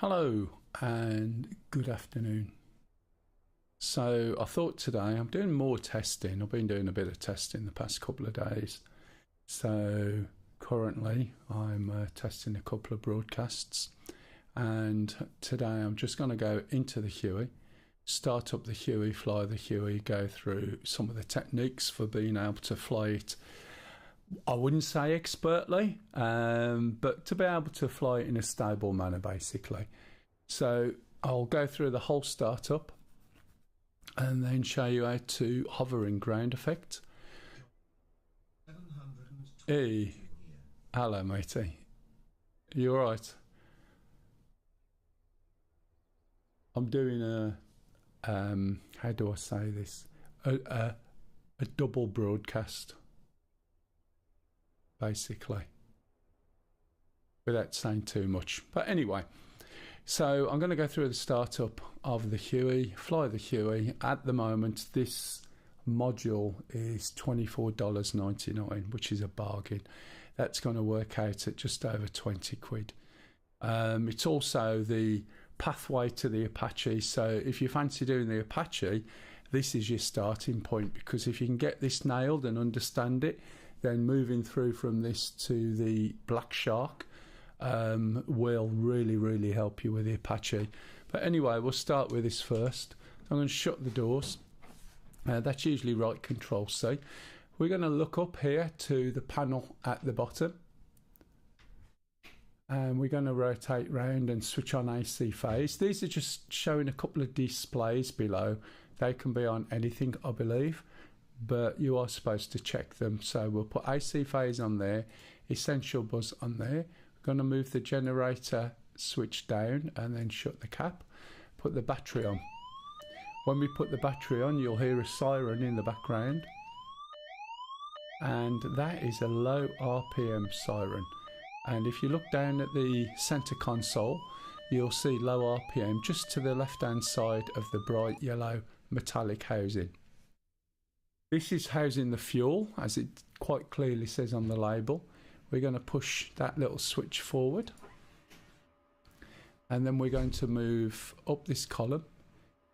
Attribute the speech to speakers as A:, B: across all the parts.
A: Hello and good afternoon. So I thought today I'm doing more testing. I've been doing a bit of testing the past couple of days. So currently I'm testing a couple of broadcasts, and today I'm just going to go into the Huey, start up the Huey, fly the Huey, go through some of the techniques for being able to fly it. I wouldn't say expertly, but to be able to fly it in a stable manner, basically. So I'll go through the whole startup and then show you how to hover in ground effect. Hey, hello matey. You alright? I'm doing a, how do I say this? A double broadcast, basically, without saying too much. But anyway, so I'm going to go through the startup of the Huey, fly the Huey. At the moment, this module is $24.99, which is a bargain. That's going to work out at just over 20 quid. It's also the pathway to the Apache, so if you fancy doing the Apache, this is your starting point, because if you can get this nailed and understand it, then moving through from this to the Black Shark will really help you with the Apache. But anyway, we'll start with this first. I'm going to shut the doors. That's usually right Control C. We're going to look up here to the panel at the bottom, and we're going to rotate round and switch on AC phase. These are just showing a couple of displays below. They can be on anything, I believe, but you are supposed to check them. So we'll put AC phase on there, essential buzz on there. We're going to move the generator switch down and then shut the cap. Put the battery on. When we put the battery on, you'll hear a siren in the background, and that is a low RPM siren. And if you look down at the center console, you'll see low RPM just to the left hand side of the bright yellow metallic housing. This is housing the fuel, as it quite clearly says on the label. We're going to push that little switch forward, and then we're going to move up this column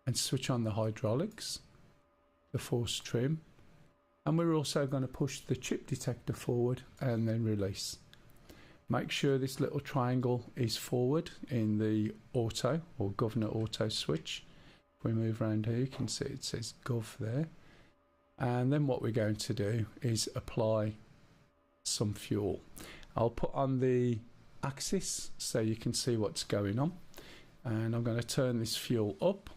A: and switch on the hydraulics, the force trim, and we're also going to push the chip detector forward and then release. Make sure this little triangle is forward in the auto or governor auto switch. If we move around here, you can see it says gov there. And then what we're going to do is apply some fuel. I'll put on the axis so you can see what's going on. And I'm going to turn this fuel up.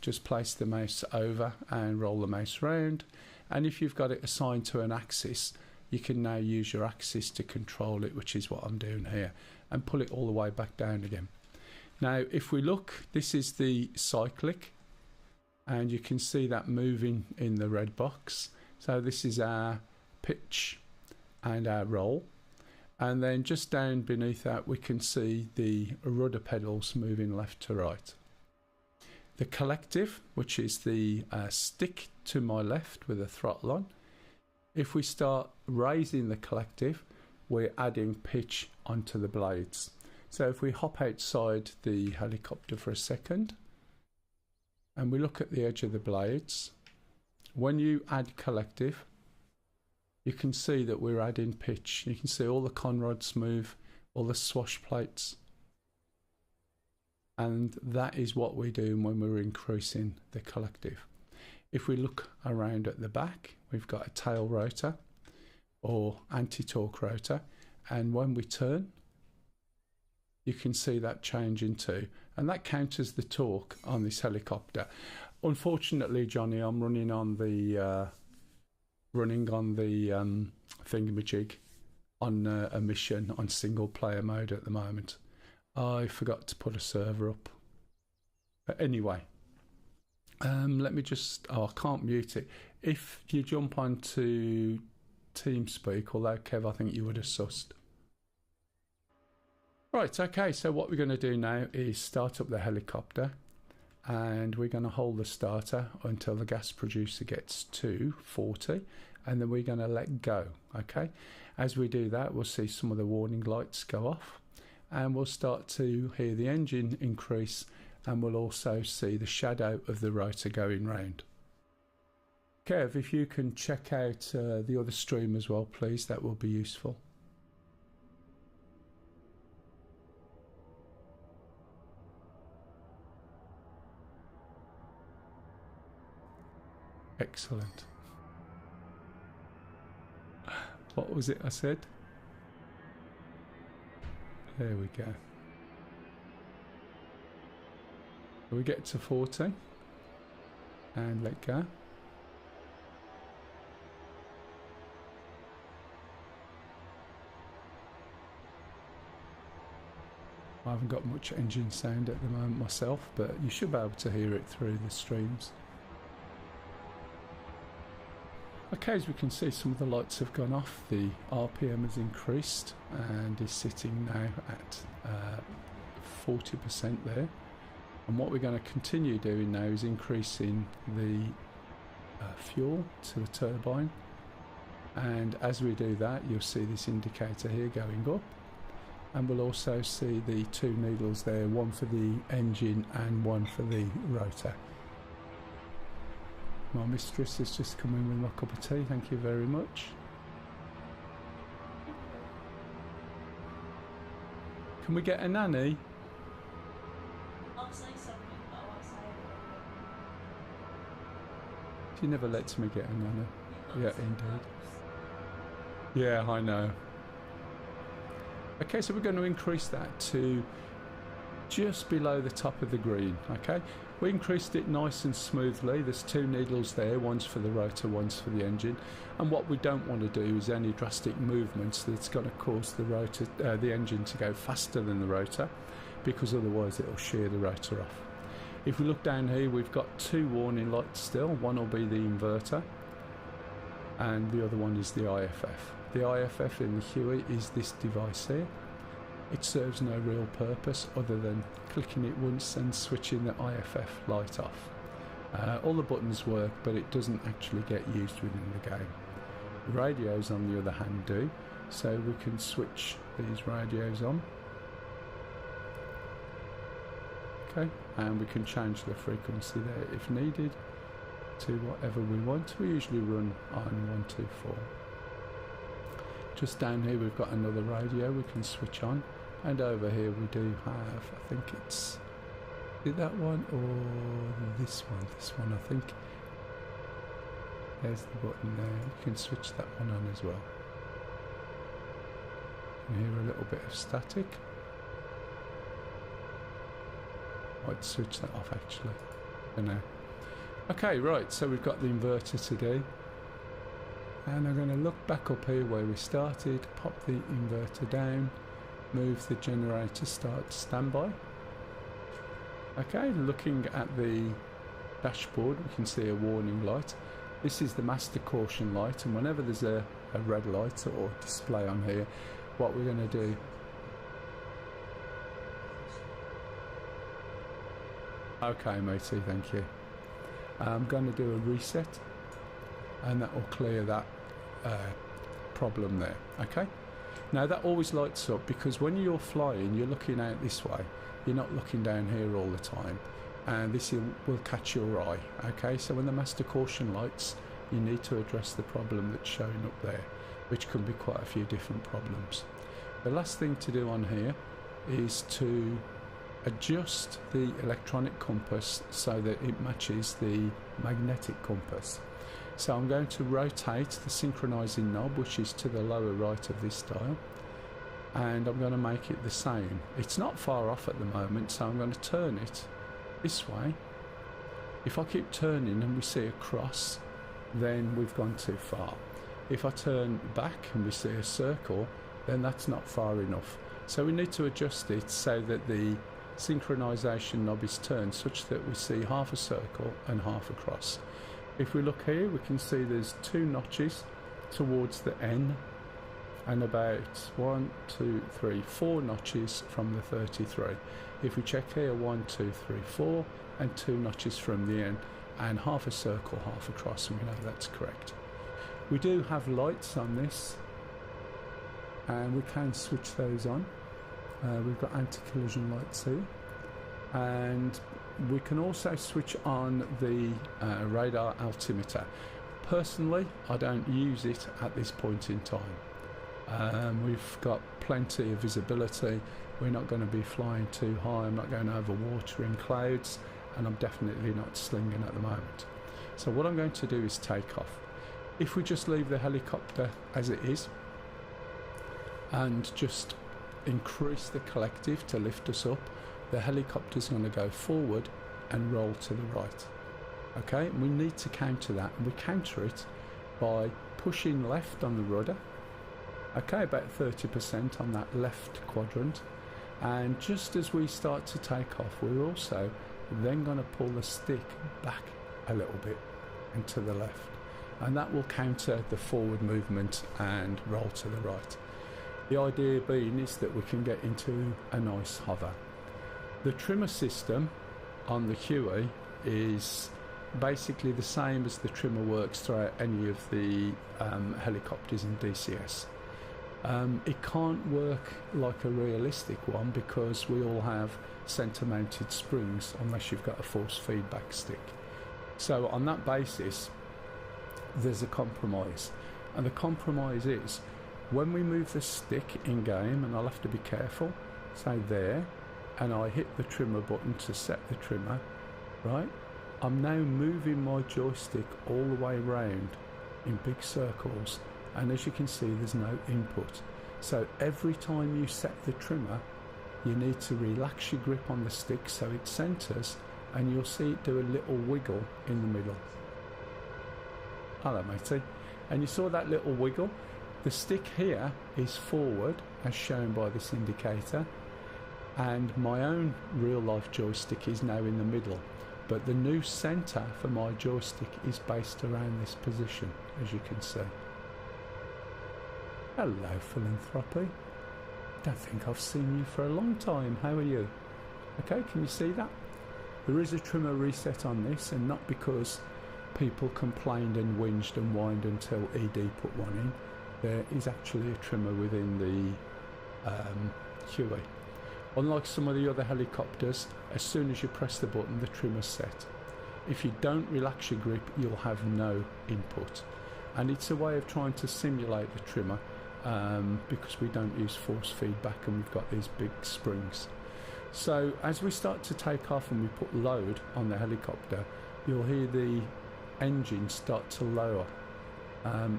A: Just place the mouse over and roll the mouse round. And if you've got it assigned to an axis, you can now use your axis to control it, which is what I'm doing here, and pull it all the way back down again. Now, if we look, this is the cyclic, and you can see that moving in the red box. So this is our pitch and our roll. And then just down beneath that, we can see the rudder pedals moving left to right. The collective, which is the stick to my left with a throttle on. If we start raising the collective, we're adding pitch onto the blades. So if we hop outside the helicopter for a second and we look at the edge of the blades, when you add collective, you can see that we're adding pitch. You can see all the conrods move, all the swash plates, and that is what we're doing when we're increasing the collective. If we look around at the back, we've got a tail rotor or anti-torque rotor, and when we turn, you can see that changing too, and that counters the torque on this helicopter. Unfortunately, Johnny, I'm running on the thingamajig on a mission on single player mode at the moment. I forgot to put a server up, but anyway. Let me just, I can't mute it. If you jump onto TeamSpeak, although Kev, I think you would have sussed. Right, okay, so what we're going to do now is start up the helicopter, and we're going to hold the starter until the gas producer gets to 40, and then we're going to let go. Okay, as we do that, we'll see some of the warning lights go off, and we'll start to hear the engine increase, and we'll also see the shadow of the rotor going round. Kev, if you can check out the other stream as well, please, that will be useful. Excellent. What was it I said? There we go. We get to 40 and let go. I haven't got much engine sound at the moment myself, but you should be able to hear it through the streams. Okay, as we can see, some of the lights have gone off, the RPM has increased and is sitting now at 40% there. And what we're going to continue doing now is increasing the fuel to the turbine. And as we do that, you'll see this indicator here going up. And we'll also see the two needles there, one for the engine and one for the rotor. My mistress has just come in with my cup of tea, thank you very much. Can we get a nanny?
B: I'll say something, but I won't say it.
A: She never lets me get a nanny. Yeah, indeed. Yeah, I know. Okay, so we're going to increase that to just below the top of the green, okay? We increased it nice and smoothly. There's two needles there, one's for the rotor, one's for the engine. And what we don't want to do is any drastic movements that's going to cause the rotor, the engine to go faster than the rotor, because otherwise it'll shear the rotor off. If we look down here, we've got two warning lights still. One will be the inverter, and the other one is the IFF. The IFF in the Huey is this device here. It serves no real purpose other than clicking it once and switching the IFF light off. All the buttons work, but it doesn't actually get used within the game. The radios, on the other hand, do, so we can switch these radios on. Okay, and we can change the frequency there if needed to whatever we want. We usually run on 124. Just down here we've got another radio we can switch on, and over here we do have, I think it's that one or this one I think. There's the button there, you can switch that one on as well. You can hear a little bit of static. I'd switch that off actually for now. Okay, right, so we've got the inverter to do. And I'm going to look back up here where we started, pop the inverter down, move the generator start to standby. Okay, looking at the dashboard we can see a warning light. This is the master caution light, and whenever there's a red light or display on here, what we're going to do okay matey, thank you. I'm going to do a reset, and that will clear that problem there. Okay, now that always lights up because when you're flying you're looking out this way, you're not looking down here all the time, and this will catch your eye. Okay, so when the master caution lights, you need to address the problem that's showing up there, which can be quite a few different problems. The last thing to do on here is to adjust the electronic compass so that it matches the magnetic compass. So I'm going to rotate the synchronizing knob, which is to the lower right of this dial, and I'm going to make it the same. It's not far off at the moment, so I'm going to turn it this way. If I keep turning and we see a cross, then we've gone too far. If I turn back and we see a circle, then that's not far enough. So we need to adjust it so that the synchronization knob is turned such that we see half a circle and half a cross. If we look here, we can see there's two notches towards the N, and about 1, 2, 3, 4 notches from the 33. If we check here, 1, 2, 3, 4, and 2 notches from the N, and half a circle, half a cross, and we know that's correct. We do have lights on this, and we can switch those on. We've got anti-collision lights here, and we can also switch on the radar altimeter. Personally, I don't use it at this point in time. We've got plenty of visibility. We're not going to be flying too high. I'm not going over water in clouds, and I'm definitely not slinging at the moment. So what I'm going to do is take off. If we just leave the helicopter as it is and just increase the collective to lift us up, the helicopter's going to go forward and roll to the right. Okay, and we need to counter that, and we counter it by pushing left on the rudder. Okay, about 30% on that left quadrant, and just as we start to take off, we're also then going to pull the stick back a little bit and to the left, and that will counter the forward movement and roll to the right. The idea being is that we can get into a nice hover. The trimmer system on the Huey is basically the same as the trimmer works throughout any of the helicopters in DCS. It can't work like a realistic one because we all have centre mounted springs unless you've got a force feedback stick. So on that basis there's a compromise, and the compromise is when we move the stick in game, and I'll have to be careful, say there, and I hit the trimmer button to set the trimmer, right, I'm now moving my joystick all the way around in big circles, and as you can see there's no input. So every time you set the trimmer you need to relax your grip on the stick so it centres, and you'll see it do a little wiggle in the middle. Hello matey. And you saw that little wiggle? The stick here is forward as shown by this indicator, and my own real life joystick is now in the middle, but the new centre for my joystick is based around this position, as you can see. Hello Philanthropy. Don't think I've seen you for a long time. How are you? Okay, can you see that? There is a trimmer reset on this, and not because people complained and whinged and whined until ED put one in. There is actually a trimmer within the Huey. Unlike some of the other helicopters, as soon as you press the button the trimmer's set. If you don't relax your grip you'll have no input, and it's a way of trying to simulate the trimmer because we don't use force feedback and we've got these big springs. So as we start to take off and we put load on the helicopter, you'll hear the engine start to lower.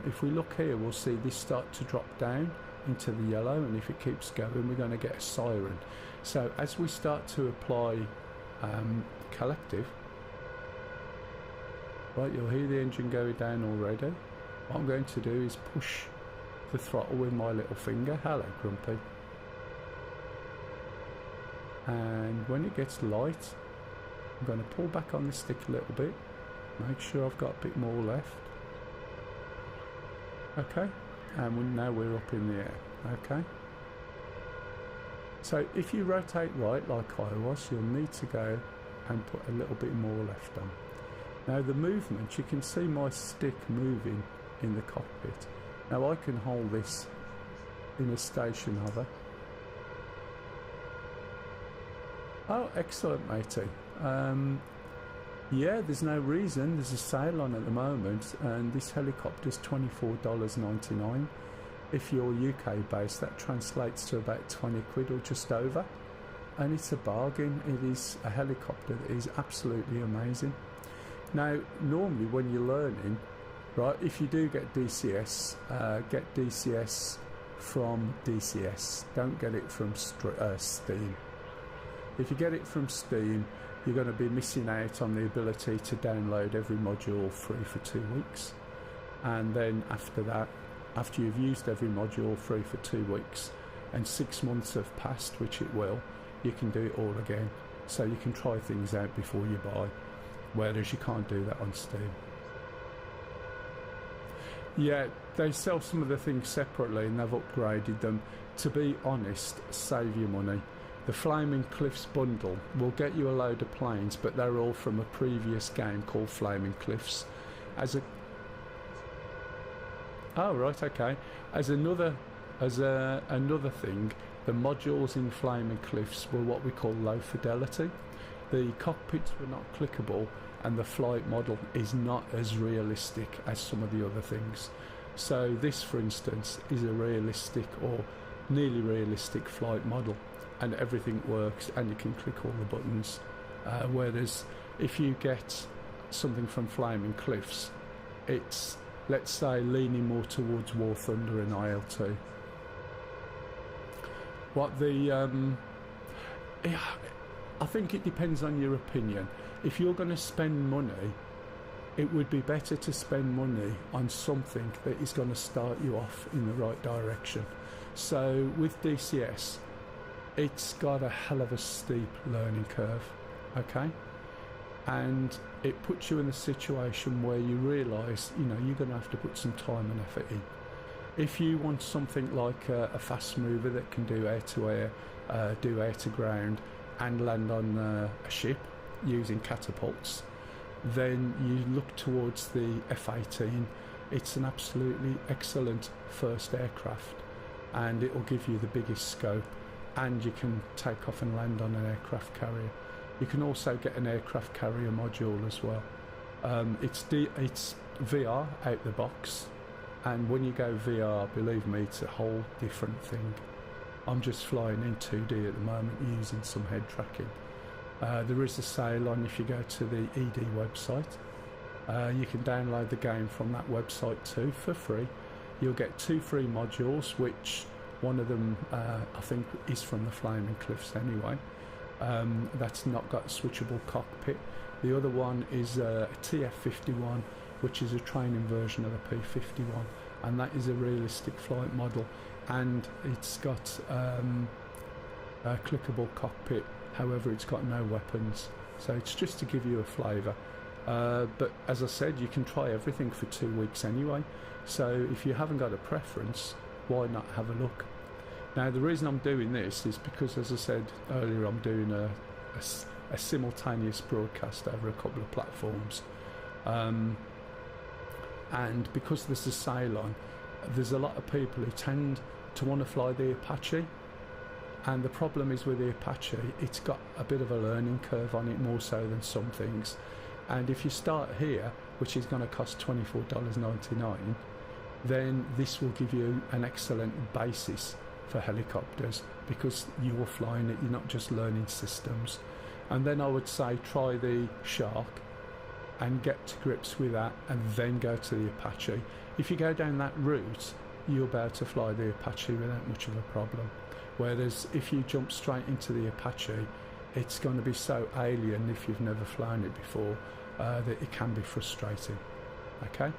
A: If we look here we'll see this start to drop down into the yellow, and if it keeps going we're going to get a siren. So as we start to apply collective, right, you'll hear the engine going down already. What I'm going to do is push the throttle with my little finger. Hello Grumpy. And when it gets light I'm going to pull back on the stick a little bit, make sure I've got a bit more left. Okay, and now we're up in the air. Okay, so if you rotate right like I was, you'll need to go and put a little bit more left on. Now the movement, you can see my stick moving in the cockpit. Now I can hold this in a station hover. Oh, excellent matey. Yeah, there's no reason. There's a sale on at the moment, and this helicopter's $24.99. If you're UK based, that translates to about 20 quid or just over, and it's a bargain. It is a helicopter that is absolutely amazing. Now normally when you're learning, right, if you do get DCS, get DCS from DCS, don't get it from Steam. If you get it from Steam you're going to be missing out on the ability to download every module free for 2 weeks, and then after that, after you've used every module free for 2 weeks and 6 months have passed, which it will, you can do it all again. So you can try things out before you buy, whereas you can't do that on Steam. Yeah, they sell some of the things separately and they've upgraded them. To be honest, save your money. The Flaming Cliffs bundle will get you a load of planes, but they're all from a previous game called Flaming Cliffs. Oh right, okay. As another As another thing, the modules in Flaming Cliffs were what we call low fidelity. The cockpits were not clickable, and the flight model is not as realistic as some of the other things. So this, for instance, is a realistic or nearly realistic flight model, and everything works and you can click all the buttons. Whereas if you get something from Flaming Cliffs, it's, let's say, leaning more towards War Thunder and IL-2. What the I think it depends on your opinion. If you're going to spend money, it would be better to spend money on something that is going to start you off in the right direction. So with DCS, it's got a hell of a steep learning curve, okay? And it puts you in a situation where you realise, you know, you're going to have to put some time and effort in. If you want something like a fast mover that can do air-to-air, do air-to-ground, and land on a ship using catapults, then you look towards the F-18. It's an absolutely excellent first aircraft, and it will give you the biggest scope, and you can take off and land on an aircraft carrier. You can also get an aircraft carrier module as well. It's VR out the box, and when you go VR, believe me, it's a whole different thing. I'm just flying in 2D at the moment using some head tracking. There is a sale on if you go to the ED website. You can download the game from that website too for free. You'll get 2 free modules, which one of them I think is from the Flaming Cliffs anyway. That's not got a switchable cockpit. The other one is a TF51, which is a training version of the P51, and that is a realistic flight model, and it's got a clickable cockpit. However, it's got no weapons, so it's just to give you a flavour. But as I said, you can try everything for 2 weeks anyway, so if you haven't got a preference, why not have a look? Now, the reason I'm doing this is because, as I said earlier, I'm doing a simultaneous broadcast over a couple of platforms. And because there's a sale on, there's a lot of people who tend to want to fly the Apache. And the problem is with the Apache, it's got a bit of a learning curve on it, more so than some things. And if you start here, which is going to cost $24.99, then this will give you an excellent basis for helicopters, because you're flying it, you're not just learning systems. And then I would say try the Shark and get to grips with that, and then go to the Apache. If you go down that route, you'll be able to fly the Apache without much of a problem. Whereas if you jump straight into the Apache, it's going to be so alien if you've never flown it before that it can be frustrating. Okay?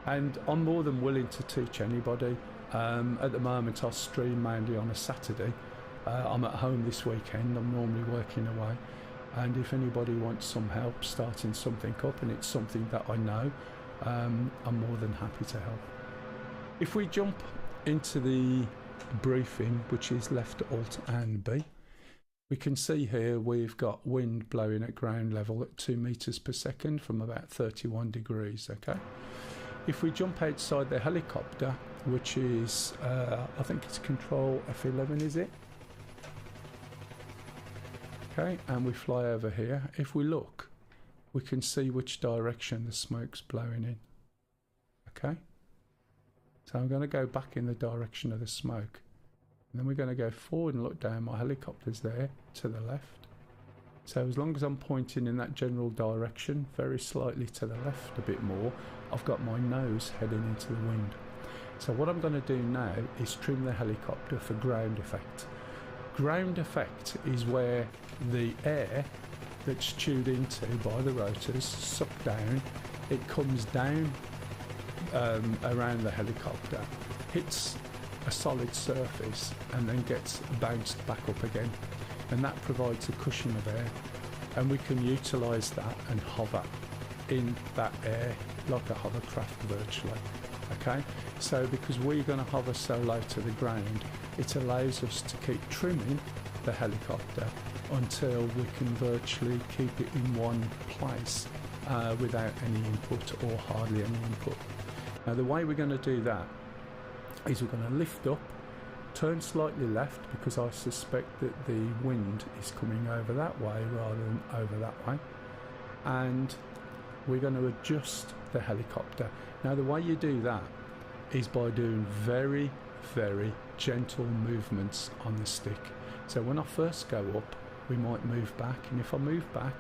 A: And I'm more than willing to teach anybody. At the moment I stream mainly on a Saturday. I'm at home this weekend, I'm normally working away, and if anybody wants some help starting something up and it's something that I know, I'm more than happy to help. If we jump into the briefing, which is left Alt and B, we can see here we've got wind blowing at ground level at 2 meters per second from about 31 degrees. Okay, if we jump outside the helicopter, which is I think it's control F11, is it? Okay, and we fly over here. If we look, we can see which direction the smoke's blowing in. Okay, so I'm going to go back in the direction of the smoke, and then we're going to go forward and look down. My helicopter's there to the left, so as long as I'm pointing in that general direction, very slightly to the left a bit more, I've got my nose heading into the wind. So what I'm going to do now is trim the helicopter for ground effect. Ground effect is where the air that's tuned into by the rotors sucked down, it comes down around the helicopter, hits a solid surface, and then gets bounced back up again, and that provides a cushion of air, and we can utilise that and hover in that air like a hovercraft virtually. Okay, so because we're going to hover so low to the ground, it allows us to keep trimming the helicopter until we can virtually keep it in one place without any input or hardly any input. Now the way we're going to do that is we're going to lift up, turn slightly left because I suspect that the wind is coming over that way rather than over that way, and we're going to adjust the helicopter. Now the way you do that is by doing very, very gentle movements on the stick. So when I first go up, we might move back, and if I move back,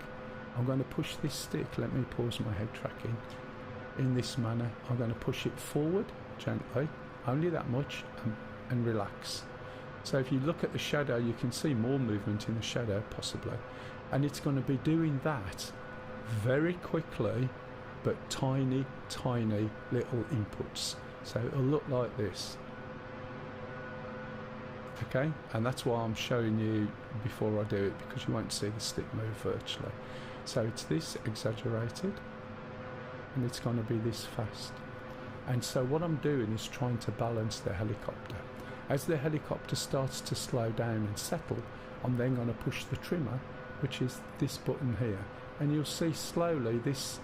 A: I'm going to push this stick, let me pause my head tracking, in this manner. I'm going to push it forward gently, only that much, and relax. So if you look at the shadow, you can see more movement in the shadow possibly, and it's going to be doing that very quickly, but tiny little inputs. So it'll look like this. Okay, and that's why I'm showing you before I do it, because you won't see the stick move virtually. So it's this exaggerated, and it's going to be this fast. And so what I'm doing is trying to balance the helicopter. As the helicopter starts to slow down and settle, I'm then going to push the trimmer, which is this button here, and you'll see slowly this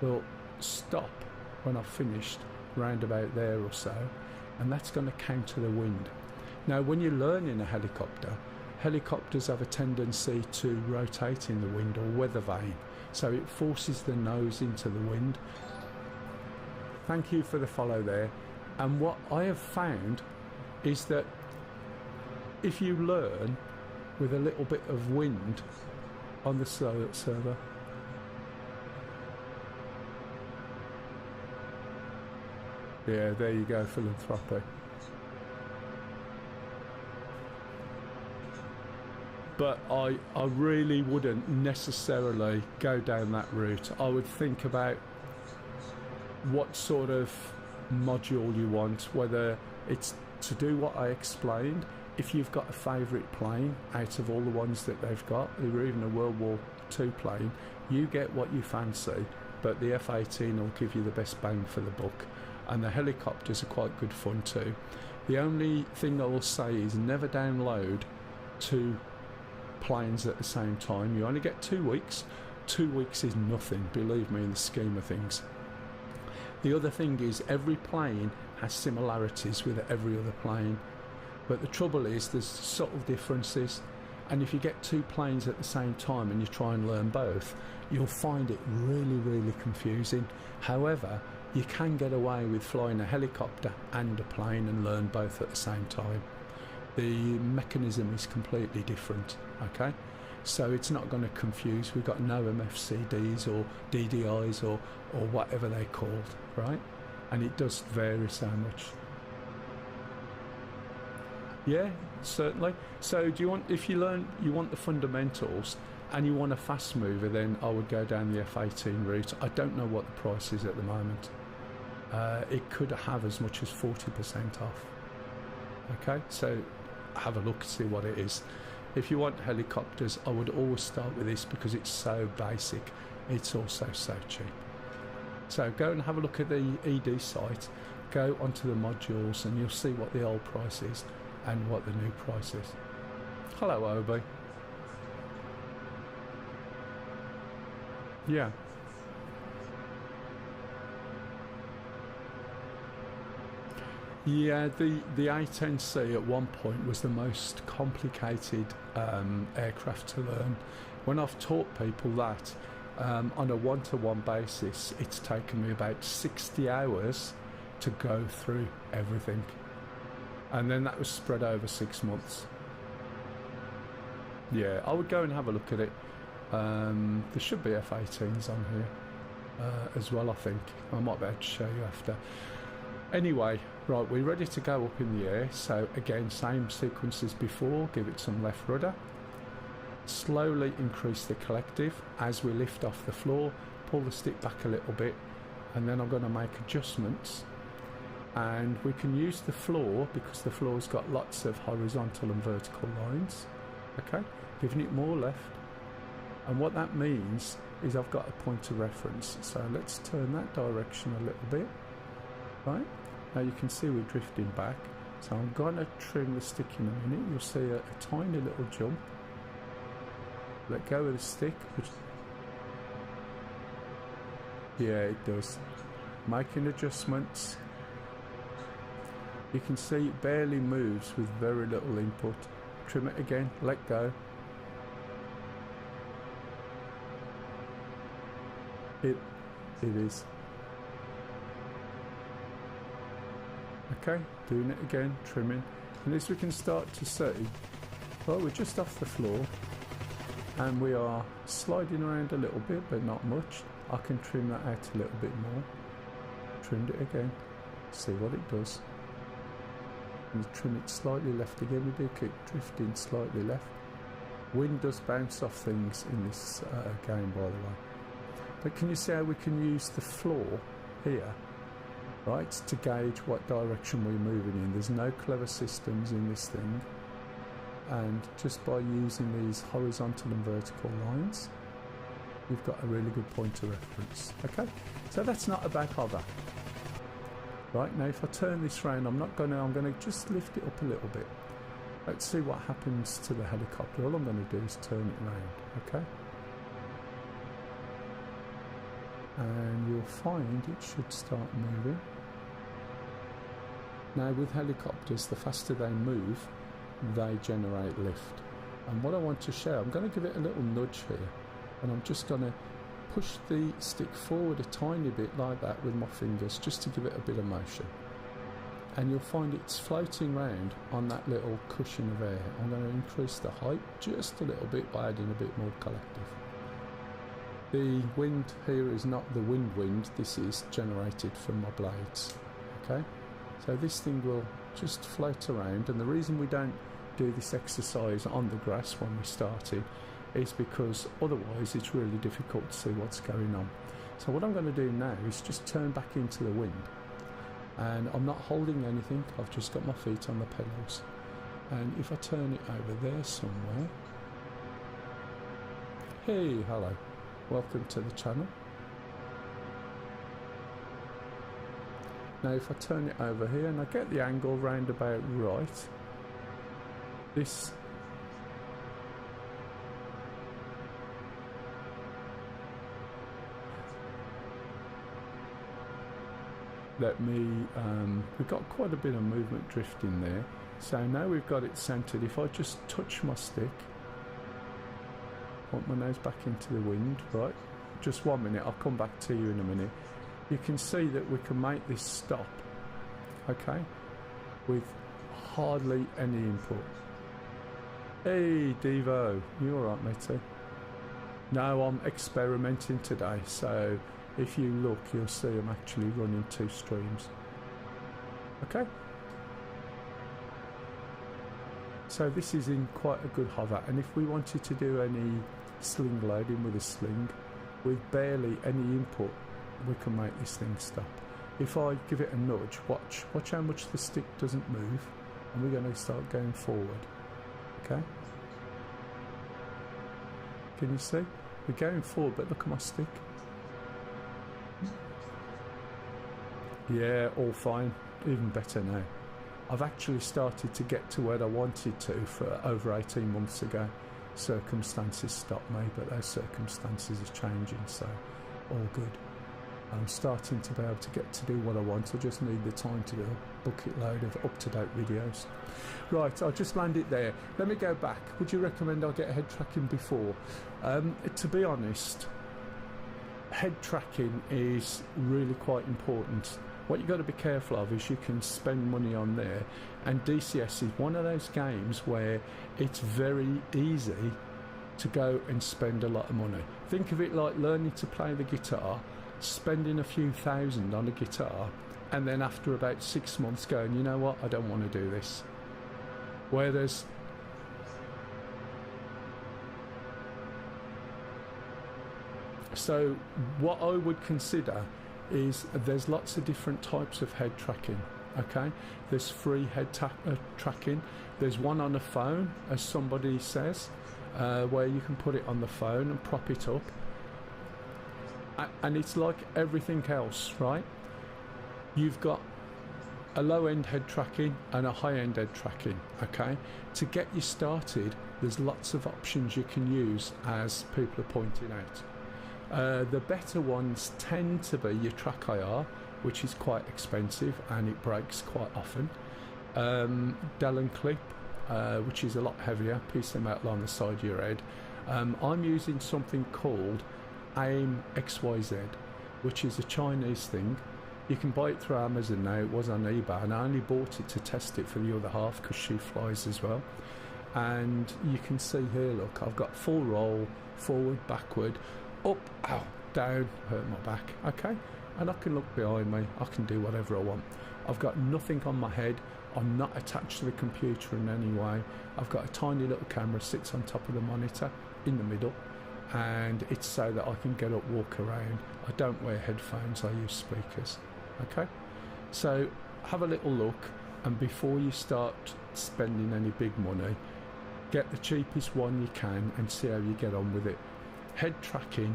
A: will stop when I've finished, round about there or so, and that's going to counter the wind. Now when you're learning a helicopter, helicopters have a tendency to rotate in the wind or weather vane, so it forces the nose into the wind. Thank you for the follow there. And what I have found is that if you learn with a little bit of wind on the server, yeah, there you go, philanthropy. But I really wouldn't necessarily go down that route. I would think about what sort of module you want, whether it's to do what I explained. If you've got a favourite plane out of all the ones that they've got, or even a World War II plane, you get what you fancy, but the F-18 will give you the best bang for the buck. And the helicopters are quite good fun too. The only thing I will say is never download 2 planes at the same time. You only get 2 weeks. 2 weeks is nothing, believe me, in the scheme of things. The other thing is every plane has similarities with every other plane, but the trouble is there's subtle differences, and if you get 2 planes at the same time and you try and learn both, you'll find it really confusing. However, you can get away with flying a helicopter and a plane and learn both at the same time. The mechanism is completely different, okay? So it's not going to confuse. We've got no MFCDs or DDIs or whatever they're called, right? And it does vary so much. Yeah, certainly. So do you want, if you want the fundamentals and you want a fast mover, then I would go down the F-18 route. I don't know what the price is at the moment. It could have as much as 40% off. Okay, so have a look, see what it is. If you want helicopters, I would always start with this because it's so basic. It's also so cheap. So go and have a look at the ED site, go onto the modules, and you'll see what the old price is and what the new price is. Hello, Obi. Yeah. Yeah, the A10C at one point was the most complicated aircraft to learn. When I've taught people that on a one-to-one basis, it's taken me about 60 hours to go through everything, and then that was spread over 6 months. Yeah, I would go and have a look at it. There should be F-18s on here as well, I think. I might be able to show you after. Anyway, right, we're ready to go up in the air. So again, same sequence as before. Give it some left rudder. Slowly increase the collective as we lift off the floor. Pull the stick back a little bit, and then I'm going to make adjustments. And we can use the floor because the floor's got lots of horizontal and vertical lines. Okay, giving it more left. And what that means is I've got a point of reference. So let's turn that direction a little bit. Right, now you can see we're drifting back, so I'm going to trim the stick in a minute. You'll see a tiny little jump. Let go of the stick, which, yeah, it does. Making adjustments. You can see it barely moves with very little input. Trim it again, let go. It is. Okay, doing it again, trimming. And as we can start to see, well, we're just off the floor and we are sliding around a little bit, but not much. I can trim that out a little bit more. Trimmed it again, see what it does. And trim it slightly left again. We do keep drifting slightly left. Wind does bounce off things in this game, by the way. But can you see how we can use the floor here, right, to gauge what direction we're moving in? There's no clever systems in this thing. And just by using these horizontal and vertical lines, we've got a really good point of reference. Okay, so that's not a bad hover. Right, now if I turn this round, I'm going to just lift it up a little bit. Let's see what happens to the helicopter. All I'm going to do is turn it round, okay? And you'll find it should start moving. Now with helicopters, the faster they move, they generate lift. And what I want to show, I'm going to give it a little nudge here, and I'm just going to push the stick forward a tiny bit like that with my fingers, just to give it a bit of motion. And you'll find it's floating round on that little cushion of air. I'm going to increase the height just a little bit by adding a bit more collective. The wind here is not the wind, this is generated from my blades. Okay, so this thing will just float around, and the reason we don't do this exercise on the grass when we started is because otherwise it's really difficult to see what's going on. So what I'm going to do now is just turn back into the wind, and I'm not holding anything, I've just got my feet on the pedals. And if I turn it over there somewhere, hey, hello, welcome to the channel. Now if I turn it over here and I get the angle round about right, this we've got quite a bit of movement drift in there. So now we've got it centered. If I just touch my stick, point my nose back into the wind, right, just 1 minute, I'll come back to you in a minute. You can see that we can make this stop, okay, with hardly any input. Hey Devo, you alright matey? No, I'm experimenting today, so if you look, you'll see I'm actually running 2 streams. Okay? So this is in quite a good hover, and if we wanted to do any sling loading with a sling, with barely any input, we can make this thing stop. If I give it a nudge, watch how much the stick doesn't move, and we're going to start going forward. Okay? Can you see? We're going forward, but look at my stick. Yeah, all fine. Even better now. I've actually started to get to where I wanted to for over 18 months ago. Circumstances stopped me, but those circumstances are changing, so all good. I'm starting to be able to get to do what I want. I just need the time to do a bucket load of up-to-date videos. Right, I'll just land it there. Let me go back. Would you recommend I get head tracking before? To be honest, head tracking is really quite important. What you've got to be careful of is you can spend money on there, and DCS is one of those games where it's very easy to go and spend a lot of money. Think of it like learning to play the guitar, spending a few thousand on a guitar, and then after about 6 months going, you know what, I don't want to do this. Whereas so what I would consider is there's lots of different types of head tracking. Okay, there's free head tracking. There's one on the phone, as somebody says, where you can put it on the phone and prop it up, and it's like everything else, right? You've got a low-end head tracking and a high-end head tracking. Okay, to get you started, there's lots of options you can use, as people are pointing out. The better ones tend to be your track IR, which is quite expensive and it breaks quite often. Dell clip, which is a lot heavier, piece of metal on the side of your head. I'm using something called AIM XYZ, which is a Chinese thing. You can buy it through Amazon now. It was on eBay, and I only bought it to test it for the other half because she flies as well. And you can see here, look, I've got full roll, forward, backward, up, ow, down, hurt my back, okay? And I can look behind me, I can do whatever I want. I've got nothing on my head, I'm not attached to the computer in any way. I've got a tiny little camera, sits on top of the monitor, in the middle, and it's so that I can get up, walk around. I don't wear headphones, I use speakers. Okay, so have a little look, and before you start spending any big money, get the cheapest one you can and see how you get on with it. Head tracking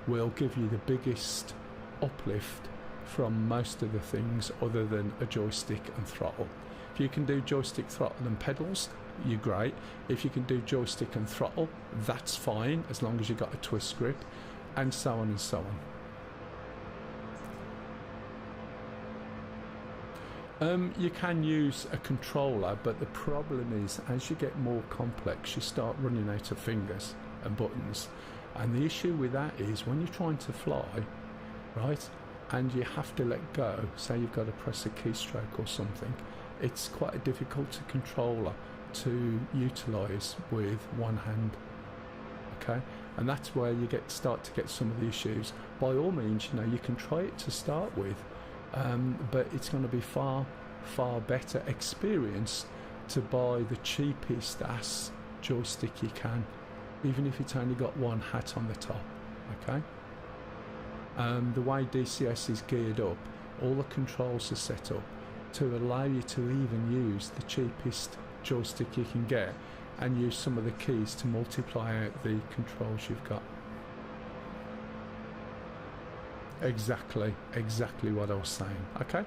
A: will give you the biggest uplift from most of the things other than a joystick and throttle. If you can do joystick, throttle and pedals, you're great. If you can do joystick and throttle, that's fine, as long as you've got a twist grip, and so on and so on. You can use a controller, but the problem is as you get more complex, you start running out of fingers and buttons. And the issue with that is when you're trying to fly, right, and you have to let go, say you've got to press a keystroke or something, it's quite a difficult controller to utilise with one hand. Okay, and that's where you start to get some of the issues. By all means, you know, you can try it to start with. But it's going to be far better experience to buy the cheapest ass joystick you can, even if it's only got one hat on the top. Okay, the way DCS is geared up, all the controls are set up to allow you to even use the cheapest joystick you can get and use some of the keys to multiply out the controls you've got. Exactly what I was saying. Okay,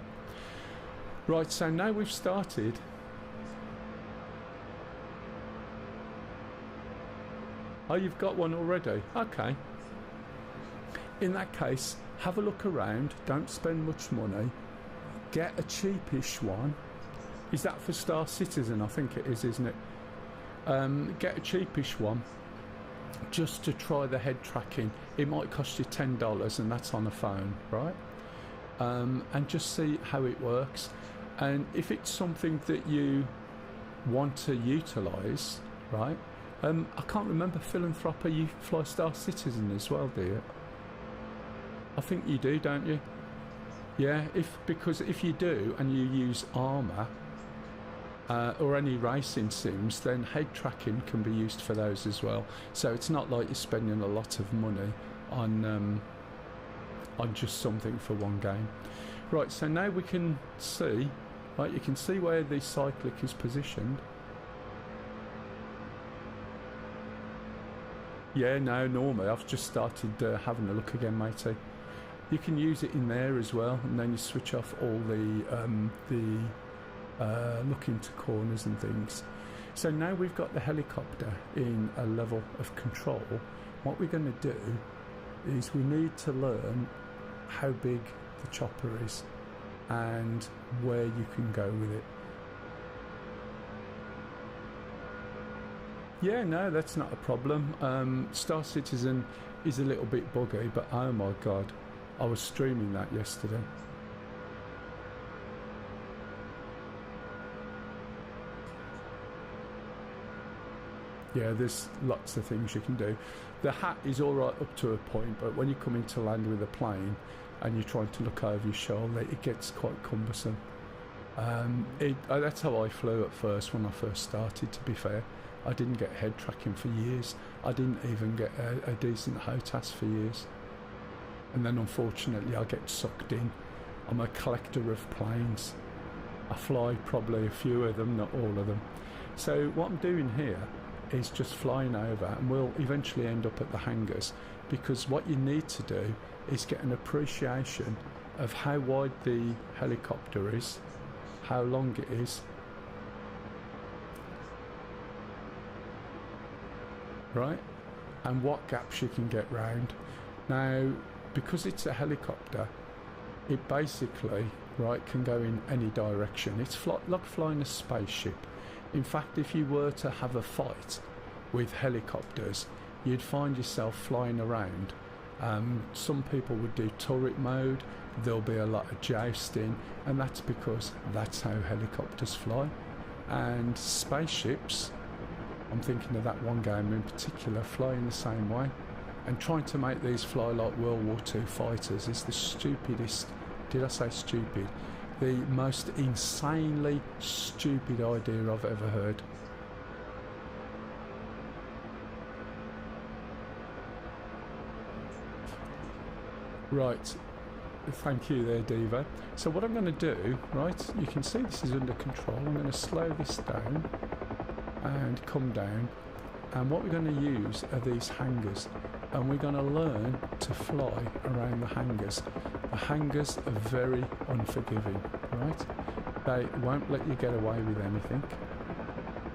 A: right, so now we've started. Oh, you've got one already? Okay, in that case, have a look around, don't spend much money, get a cheapish one. Is that for Star Citizen? I think it is, isn't it? Get a cheapish one just to try the head tracking. It might cost you $10 and that's on a phone, right? And just see how it works. And if it's something that you want to utilise, right? I can't remember, Philanthropy, you fly Star Citizen as well, do you? I think you do, don't you? Yeah, because if you do and you use Armour or any racing sims, then head tracking can be used for those as well. So it's not like you're spending a lot of money on just something for one game. Right, so now we can see, right, you can see where the cyclic is positioned. Yeah, no, normally I've just started having a look again, matey. You can use it in there as well, and then you switch off all the look into corners and things. So now we've got the helicopter in a level of control. What we're going to do is we need to learn how big the chopper is and where you can go with it. Yeah, no, that's not a problem. Star Citizen is a little bit buggy, but oh my god, I was streaming that yesterday. Yeah, there's lots of things you can do. The hat is alright up to a point, but when you come into land with a plane and you're trying to look over your shoulder, it gets quite cumbersome. That's how I flew at first when I first started, to be fair. I didn't get head tracking for years. I didn't even get a decent HOTAS for years. And then unfortunately I get sucked in. I'm a collector of planes. I fly probably a few of them, not all of them. So what I'm doing here is just flying over, and we'll eventually end up at the hangars, because what you need to do is get an appreciation of how wide the helicopter is, how long it is, right, and what gaps you can get round. Now, because it's a helicopter, it basically, right, can go in any direction. It's like flying a spaceship. In fact, if you were to have a fight with helicopters, you'd find yourself flying around. Some people would do turret mode, there'll be a lot of jousting, and that's because that's how helicopters fly. And spaceships, I'm thinking of that one game in particular, fly in the same way. And trying to make these fly like World War II fighters is the stupidest, did I say stupid? The most insanely stupid idea I've ever heard. Right, thank you there, Devo. So what I'm going to do, right, you can see this is under control. I'm going to slow this down and come down. And what we're going to use are these hangars. And we're going to learn to fly around the hangars. The hangars are very unforgiving, right? They won't let you get away with anything.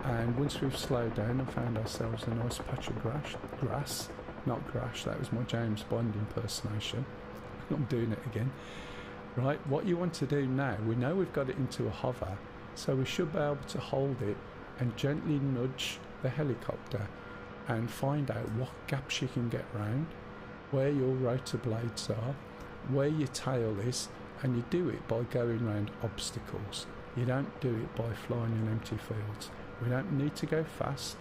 A: And once we've slowed down and found ourselves a nice patch of grass, not grass, that was my James Bond impersonation. I'm doing it again. Right, what you want to do now, we know we've got it into a hover, so we should be able to hold it and gently nudge the helicopter and find out what gaps you can get round, where your rotor blades are, where your tail is, and you do it by going around obstacles. You don't do it by flying in empty fields. We don't need to go fast,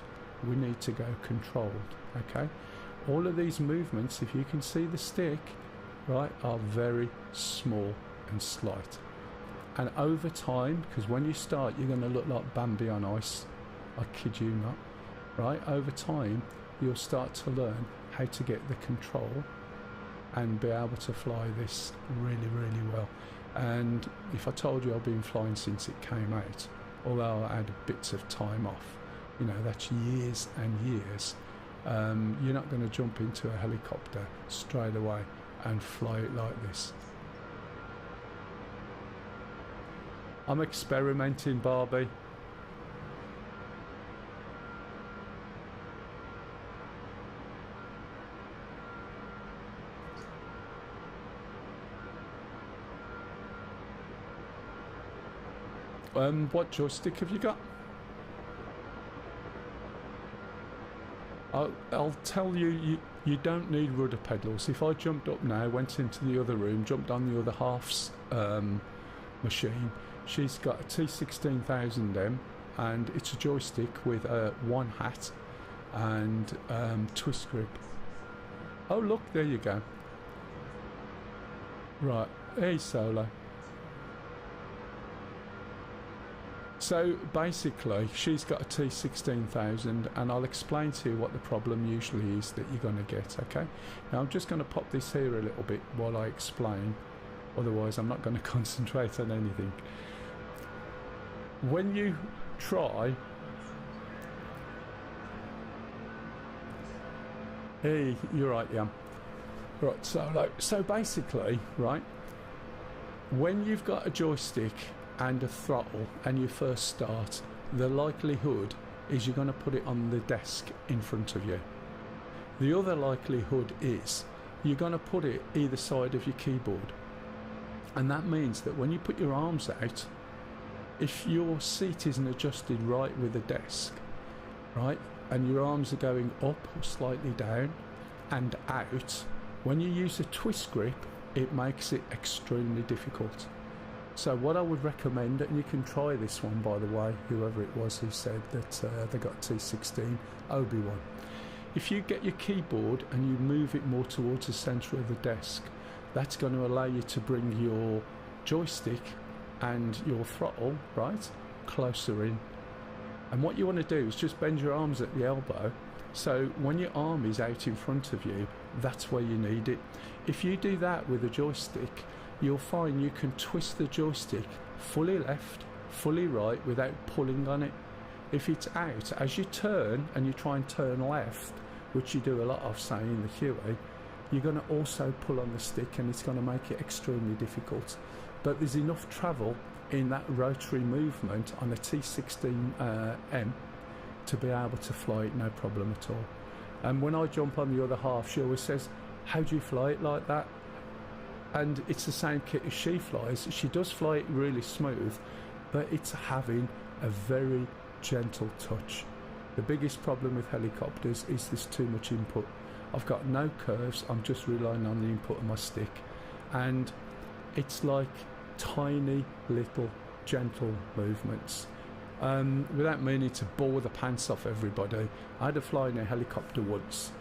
A: we need to go controlled, okay? All of these movements, if you can see the stick, right, are very small and slight. And over time, because when you start you're going to look like Bambi on ice, I kid you not, right, over time you'll start to learn how to get the control and be able to fly this really, really well. And if I told you I've been flying since it came out, although I had bits of time off, you know, that's years and years, you're not going to jump into a helicopter straight away and fly it like this. I'm experimenting, Barbie. What joystick have you got? I'll tell you, you don't need rudder pedals. If I jumped up now, went into the other room, jumped on the other half's machine, she's got a T16000M and it's a joystick with one hat and twist grip. Oh look, there you go. Right, hey Solo. So basically she's got a T16000 and I'll explain to you what the problem usually is that you're going to get, okay? Now I'm just going to pop this here a little bit while I explain, otherwise I'm not going to concentrate on anything. When you try... Hey, you're right, yeah. Right, so basically, right, when you've got a joystick and a throttle and you first start, the likelihood is you're going to put it on the desk in front of you. The other likelihood is you're going to put it either side of your keyboard, and that means that when you put your arms out, if your seat isn't adjusted right with the desk, right, and your arms are going up or slightly down and out, when you use a twist grip it makes it extremely difficult. So what I would recommend, and you can try this one by the way, whoever it was who said that they got T16, Obi-Wan. If you get your keyboard and you move it more towards the centre of the desk, that's going to allow you to bring your joystick and your throttle, right, closer in. And what you want to do is just bend your arms at the elbow, so when your arm is out in front of you, that's where you need it. If you do that with a joystick, you'll find you can twist the joystick fully left, fully right without pulling on it. If it's out, as you turn and you try and turn left, which you do a lot of, say in the Huey, you're going to also pull on the stick and it's going to make it extremely difficult. But there's enough travel in that rotary movement on a T16M to be able to fly it no problem at all. And when I jump on the other half, she always says, how do you fly it like that? And it's the same kit as she flies. She does fly it really smooth, but it's having a very gentle touch. The biggest problem with helicopters is there's too much input. I've got no curves, I'm just relying on the input of my stick, and it's like tiny little gentle movements. Without meaning to bore the pants off everybody, I had to fly in a helicopter once,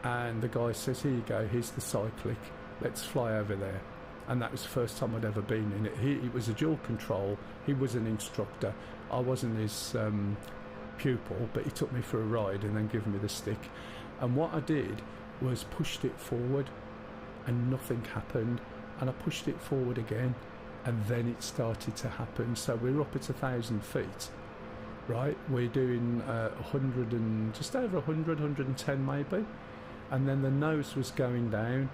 A: and the guy says, here you go, here's the cyclic, let's fly over there. And that was the first time I'd ever been in it. It was a dual control, he was an instructor, I wasn't his pupil, but he took me for a ride and then gave me the stick. And what I did was pushed it forward and nothing happened, and I pushed it forward again and then it started to happen. So we're up at 1,000 feet, right? We're doing 100 and just over 100, 110 maybe, and then the nose was going down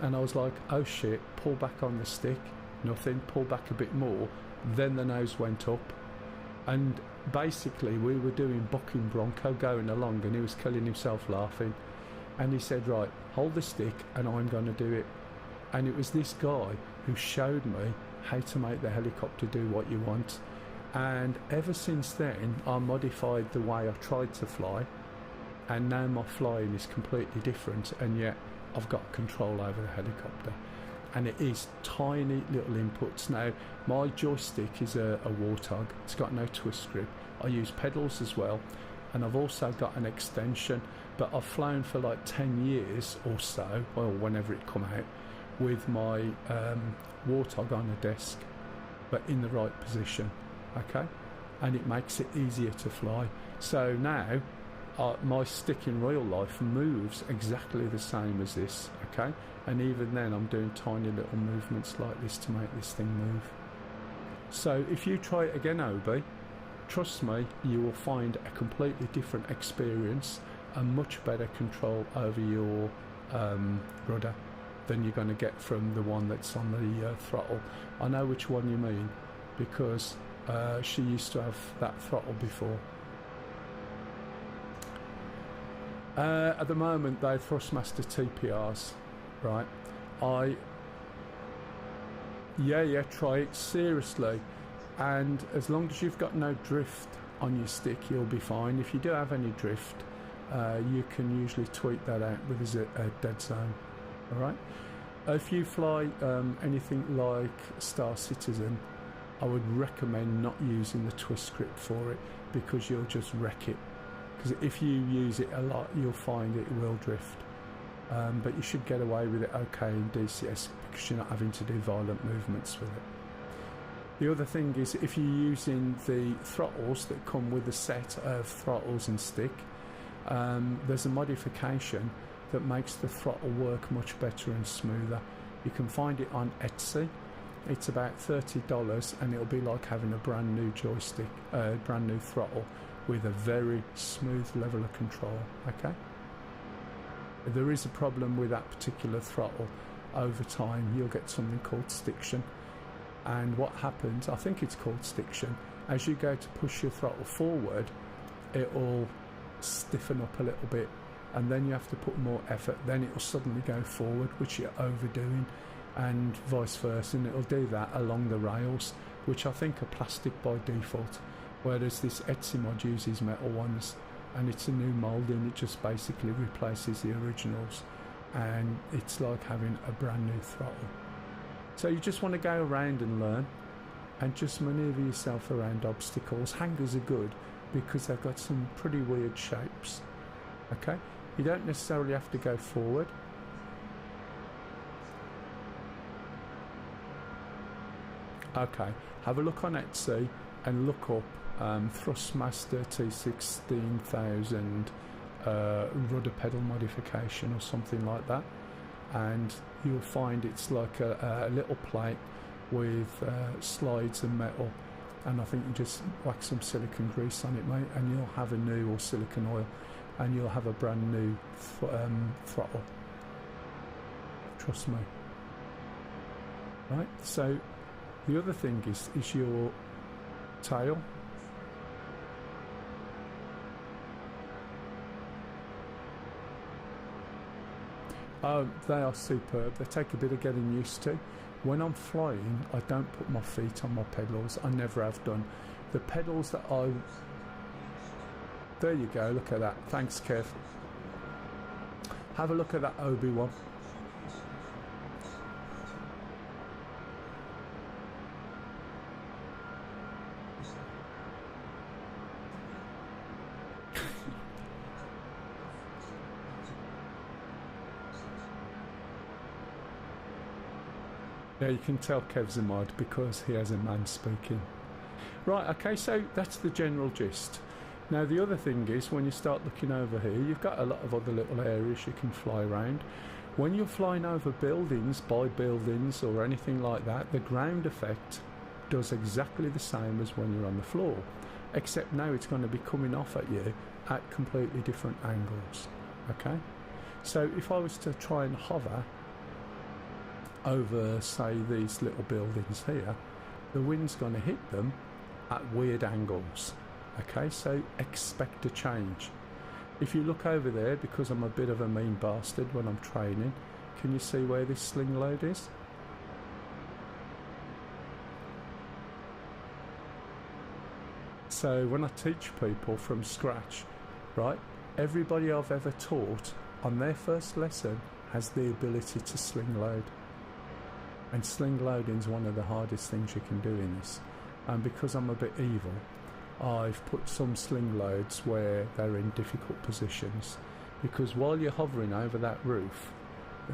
A: and I was like, oh shit, pull back on the stick, nothing, pull back a bit more, then the nose went up. And basically we were doing bucking bronco going along, and he was killing himself laughing, and he said, right, hold the stick and I'm going to do it. And it was this guy who showed me how to make the helicopter do what you want. And ever since then I modified the way I tried to fly, and now my flying is completely different, and yet I've got control over the helicopter. And it is tiny little inputs. Now my joystick is a Warthog, it's got no twist grip. I use pedals as well, and I've also got an extension, but I've flown for like 10 years or so, or whenever it come out, with my Warthog on a desk, but in the right position, okay? And it makes it easier to fly. So now my stick in real life moves exactly the same as this, okay? And even then I'm doing tiny little movements like this to make this thing move. So if you try it again, Obi, trust me, you will find a completely different experience and much better control over your rudder than you're going to get from the one that's on the throttle. I know which one you mean, because she used to have that throttle before. At the moment they're Thrustmaster TPRs, right? Yeah, try it seriously, and as long as you've got no drift on your stick you'll be fine. If you do have any drift, you can usually tweak that out with a dead zone. Alright, if you fly anything like Star Citizen, I would recommend not using the twist grip for it, because you'll just wreck it. Because if you use it a lot you'll find it will drift. But you should get away with it okay in DCS, because you're not having to do violent movements with it. The other thing is, if you're using the throttles that come with a set of throttles and stick, there's a modification that makes the throttle work much better and smoother. You can find it on Etsy. It's about $30 and it'll be like having a brand new joystick, brand new throttle with a very smooth level of control, okay? There is a problem with that particular throttle. Over time you'll get something called stiction, and what happens, I think it's called stiction, as you go to push your throttle forward it'll stiffen up a little bit, and then you have to put more effort, then it'll suddenly go forward, which you're overdoing, and vice versa, and it'll do that along the rails, which I think are plastic by default, whereas this Etsy mod uses metal ones, and it's a new moulding. It just basically replaces the originals, and it's like having a brand new throttle. So you just want to go around and learn, and just manoeuvre yourself around obstacles. Hangars are good because they've got some pretty weird shapes, okay? You don't necessarily have to go forward. Okay, have a look on Etsy and look up Thrustmaster T16000 rudder pedal modification or something like that, and you'll find it's like a little plate with slides and metal, and I think you just whack some silicone grease on it, mate, and you'll have a new, or silicone oil, and you'll have a brand new throttle, trust me. Right, so the other thing is your tail. Oh, they are superb. They take a bit of getting used to. When I'm flying, I don't put my feet on my pedals. I never have done. The pedals that I... There you go, look at that. Thanks, Kev. Have a look at that Obi-Wan. Yeah, you can tell Kev's a mod because he has a man speaking. Right, okay, so that's the general gist. Now the other thing is, when you start looking over here, you've got a lot of other little areas you can fly around. When you're flying over buildings, by buildings or anything like that, the ground effect does exactly the same as when you're on the floor, except now it's going to be coming off at you at completely different angles. Okay, so if I was to try and hover over, say, these little buildings here, the wind's going to hit them at weird angles. Okay, so expect a change. If you look over there, because I'm a bit of a mean bastard when I'm training, can you see where this sling load is? So when I teach people from scratch, right, everybody I've ever taught on their first lesson has the ability to sling load. And sling loading is one of the hardest things you can do in this. And because I'm a bit evil, I've put some sling loads where they're in difficult positions. Because while you're hovering over that roof,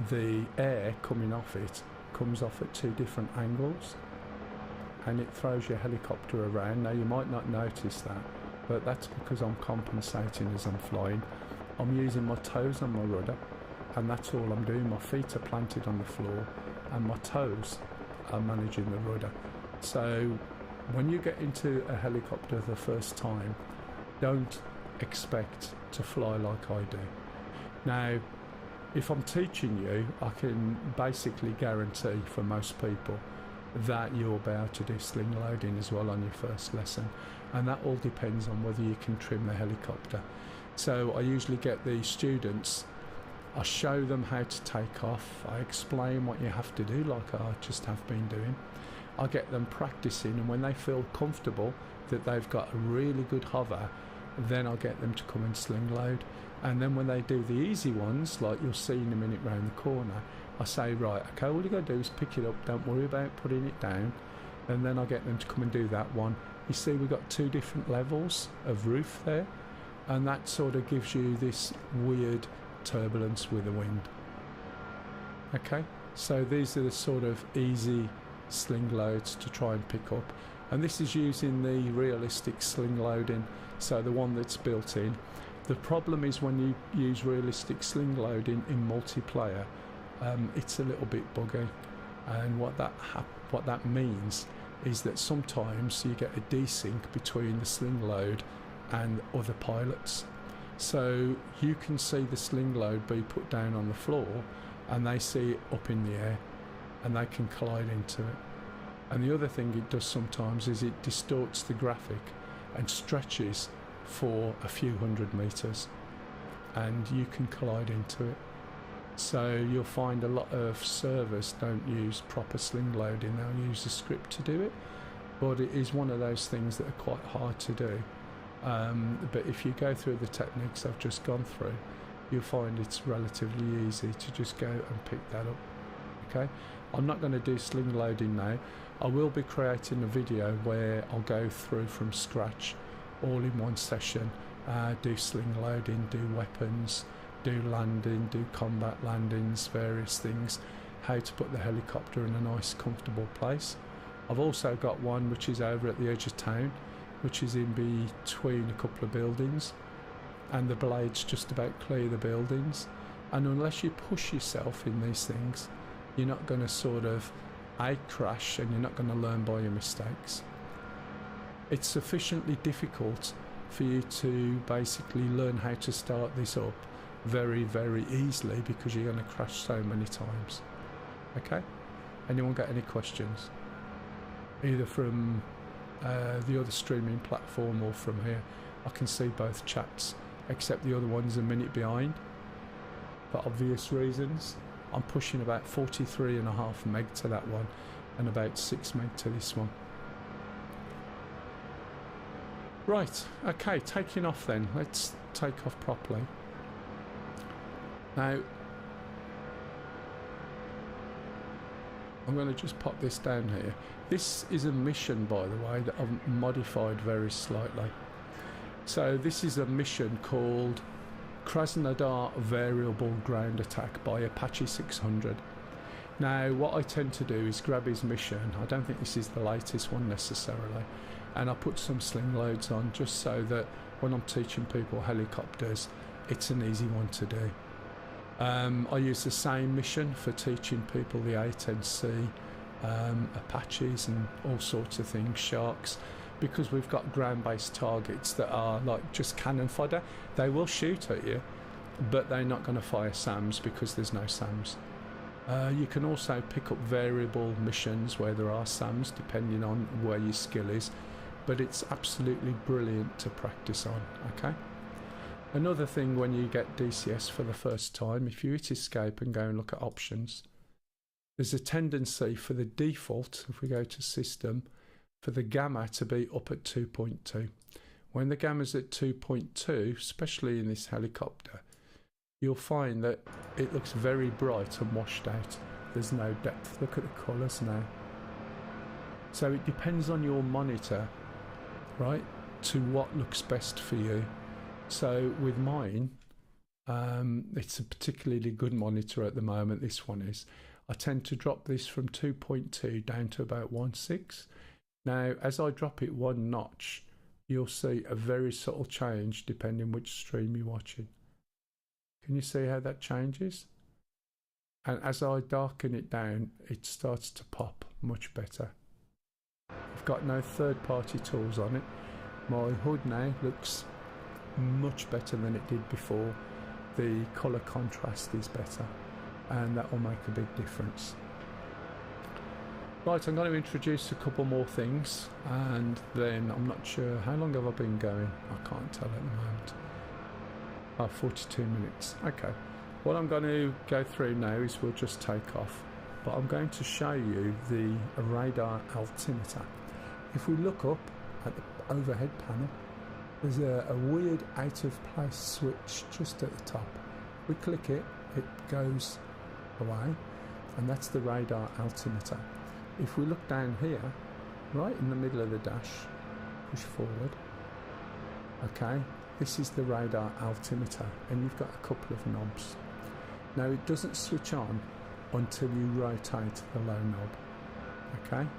A: the air coming off it comes off at two different angles. And it throws your helicopter around. Now you might not notice that, but that's because I'm compensating as I'm flying. I'm using my toes on my rudder, and that's all I'm doing. My feet are planted on the floor and my toes are managing the rudder. So when you get into a helicopter the first time, don't expect to fly like I do. Now, if I'm teaching you, I can basically guarantee for most people that you'll be able to do sling loading as well on your first lesson, and that all depends on whether you can trim the helicopter. So I usually get the students, I show them how to take off, I explain what you have to do like I just have been doing. I get them practicing, and when they feel comfortable that they've got a really good hover, then I'll get them to come and sling load. And then when they do the easy ones, like you'll see in a minute round the corner, I say, right, okay, all you got to do is pick it up, don't worry about putting it down. And then I'll get them to come and do that one. You see we've got two different levels of roof there, and that sort of gives you this weird turbulence with the wind. Okay, so these are the sort of easy sling loads to try and pick up, and this is using the realistic sling loading, so the one that's built in. The problem is when you use realistic sling loading in multiplayer, it's a little bit buggy, and what that means is that sometimes you get a desync between the sling load and other pilots. So you can see the sling load be put down on the floor and they see it up in the air and they can collide into it. And the other thing it does sometimes is it distorts the graphic and stretches for a few hundred meters, and you can collide into it. So you'll find a lot of servers don't use proper sling loading, they'll use a script to do it, but it is one of those things that are quite hard to do. But if you go through the techniques I've just gone through, you'll find it's relatively easy to just go and pick that up. Okay, I'm not going to do sling loading now. I will be creating a video where I'll go through from scratch, all in one session, do sling loading, do weapons, do landing, do combat landings, various things, how to put the helicopter in a nice comfortable place. I've also got one which is over at the edge of town, which is in between a couple of buildings, and the blades just about clear the buildings, and unless you push yourself in these things, you're not going to sort of crash, and you're not going to learn by your mistakes. It's sufficiently difficult for you to basically learn how to start this up very, very easily, because you're going to crash so many times. Okay? Anyone got any questions? Either from the other streaming platform or from here. I can see both chats, except the other one's a minute behind. for obvious reasons. I'm pushing about 43.5 meg to that one and about 6 meg to this one. Right, okay, taking off then. Let's take off properly. Now, I'm going to just pop this down here. This is a mission, by the way, that I've modified very slightly. So this is a mission called Krasnodar Variable Ground Attack by Apache 600. Now, what I tend to do is grab his mission. I don't think this is the latest one necessarily. And I put some sling loads on just so that when I'm teaching people helicopters, it's an easy one to do. I use the same mission for teaching people the A10C, Apaches and all sorts of things, Sharks, because we've got ground-based targets that are like just cannon fodder. They will shoot at you, but they're not going to fire SAMs because there's no SAMs. You can also pick up variable missions where there are SAMs depending on where your skill is, but it's absolutely brilliant to practice on, okay? Another thing when you get DCS for the first time, if you hit escape and go and look at options, there's a tendency for the default, if we go to system, for the gamma to be up at 2.2. When the gamma's at 2.2, especially in this helicopter, you'll find that it looks very bright and washed out. There's no depth. Look at the colours now. So it depends on your monitor, right, to what looks best for you. So with mine, it's a particularly good monitor at the moment, this one is. I tend to drop this from 2.2 down to about 1.6. Now, as I drop it one notch, you'll see a very subtle change depending which stream you're watching. Can you see how that changes? And as I darken it down, it starts to pop much better. I've got no third-party tools on it. My hood now looks much better than it did before. The colour contrast is better, and that will make a big difference. Right, I'm going to introduce a couple more things, and then I'm not sure how long have I been going. I can't tell at the moment. 42 minutes. Okay, what I'm going to go through now is we'll just take off, but I'm going to show you the radar altimeter. If we look up at the overhead panel, there's a weird out of place switch just at the top. We click it, it goes away, and that's the radar altimeter. If we look down here, right in the middle of the dash, push forward, okay, this is the radar altimeter, and you've got a couple of knobs. Now it doesn't switch on until you rotate the low knob, okay.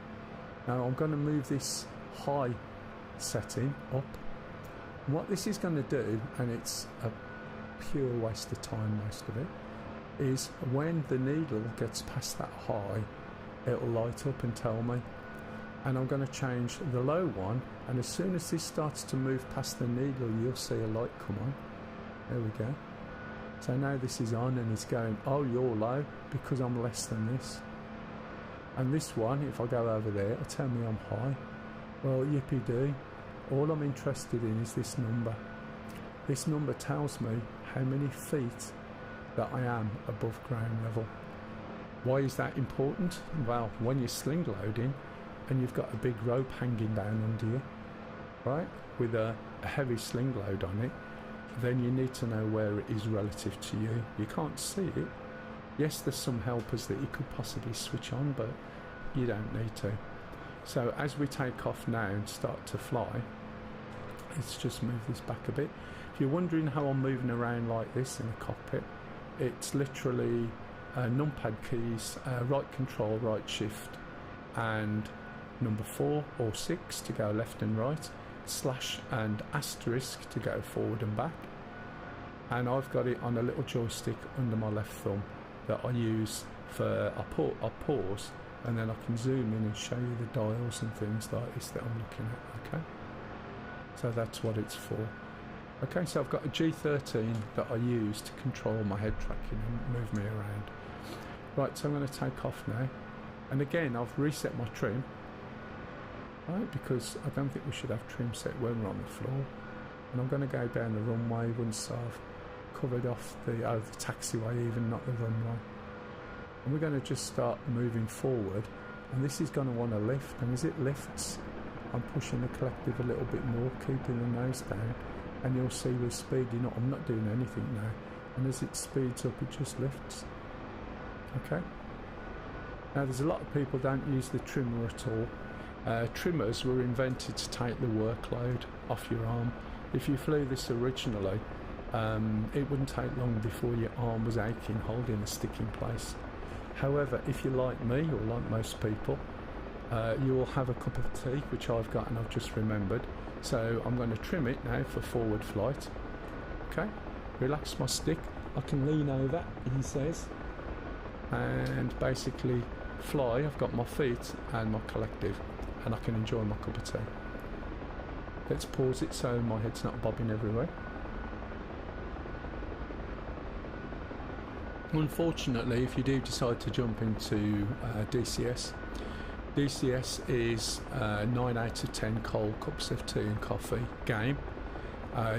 A: Now I'm going to move this high setting up. What this is going to do, and it's a pure waste of time most of it, is when the needle gets past that high, it'll light up and tell me. And I'm going to change the low one, and as soon as this starts to move past the needle, you'll see a light come on. There we go. So now this is on and it's going, oh, you're low because I'm less than this. And this one, if I go over there, it'll tell me I'm high. Well, yippee-doo. All I'm interested in is this number. This number tells me how many feet that I am above ground level. Why is that important? Well, when you're sling loading and you've got a big rope hanging down under you, right, with a heavy sling load on it, then you need to know where it is relative to you. You can't see it. Yes, there's some helpers that you could possibly switch on, but you don't need to. So as we take off now and start to fly, let's just move this back a bit. If you're wondering how I'm moving around like this in the cockpit, it's literally numpad keys, right control, right shift, and number 4 or 6 to go left and right, slash and asterisk to go forward and back. And I've got it on a little joystick under my left thumb that I use for, I pause, and then I can zoom in and show you the dials and things like this that I'm looking at, okay? So that's what it's for. Okay, so I've got a G13 that I use to control my head tracking and move me around. Right, so I'm going to take off now. And again, I've reset my trim, right, because I don't think we should have trim set when we're on the floor. And I'm going to go down the runway once I've covered off the taxiway, even not the runway. And we're going to just start moving forward, and this is going to want to lift, and as it lifts I'm pushing the collective a little bit more, keeping the nose down, and you'll see we're speeding up. I'm not doing anything now, and as it speeds up it just lifts. Okay, now there's a lot of people don't use the trimmer at all. Trimmers were invented to take the workload off your arm. If you flew this originally, it wouldn't take long before your arm was aching holding the stick in place. However, if you're like me, or like most people, you will have a cup of tea, which I've got and I've just remembered. So I'm going to trim it now for forward flight. Okay, relax my stick. I can lean over, he says, and basically fly. I've got my feet and my collective, and I can enjoy my cup of tea. Let's pause it so my head's not bobbing everywhere. Unfortunately, if you do decide to jump into DCS, DCS is 9 out of 10 cold cups of tea and coffee game.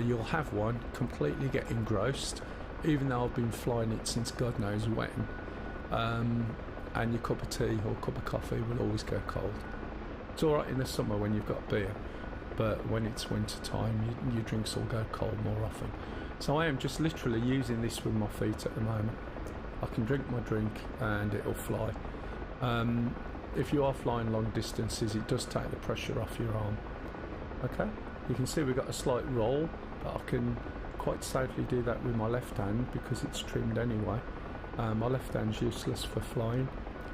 A: You'll have one, completely get engrossed, even though I've been flying it since God knows when, and your cup of tea or cup of coffee will always go cold. It's alright in the summer when you've got beer, but when it's winter time your drinks will go cold more often. So I am just literally using this with my feet at the moment. I can drink my drink and it'll fly. If you are flying long distances, it does take the pressure off your arm. Okay, you can see we've got a slight roll, but I can quite safely do that with my left hand because it's trimmed anyway. My left hand's useless for flying,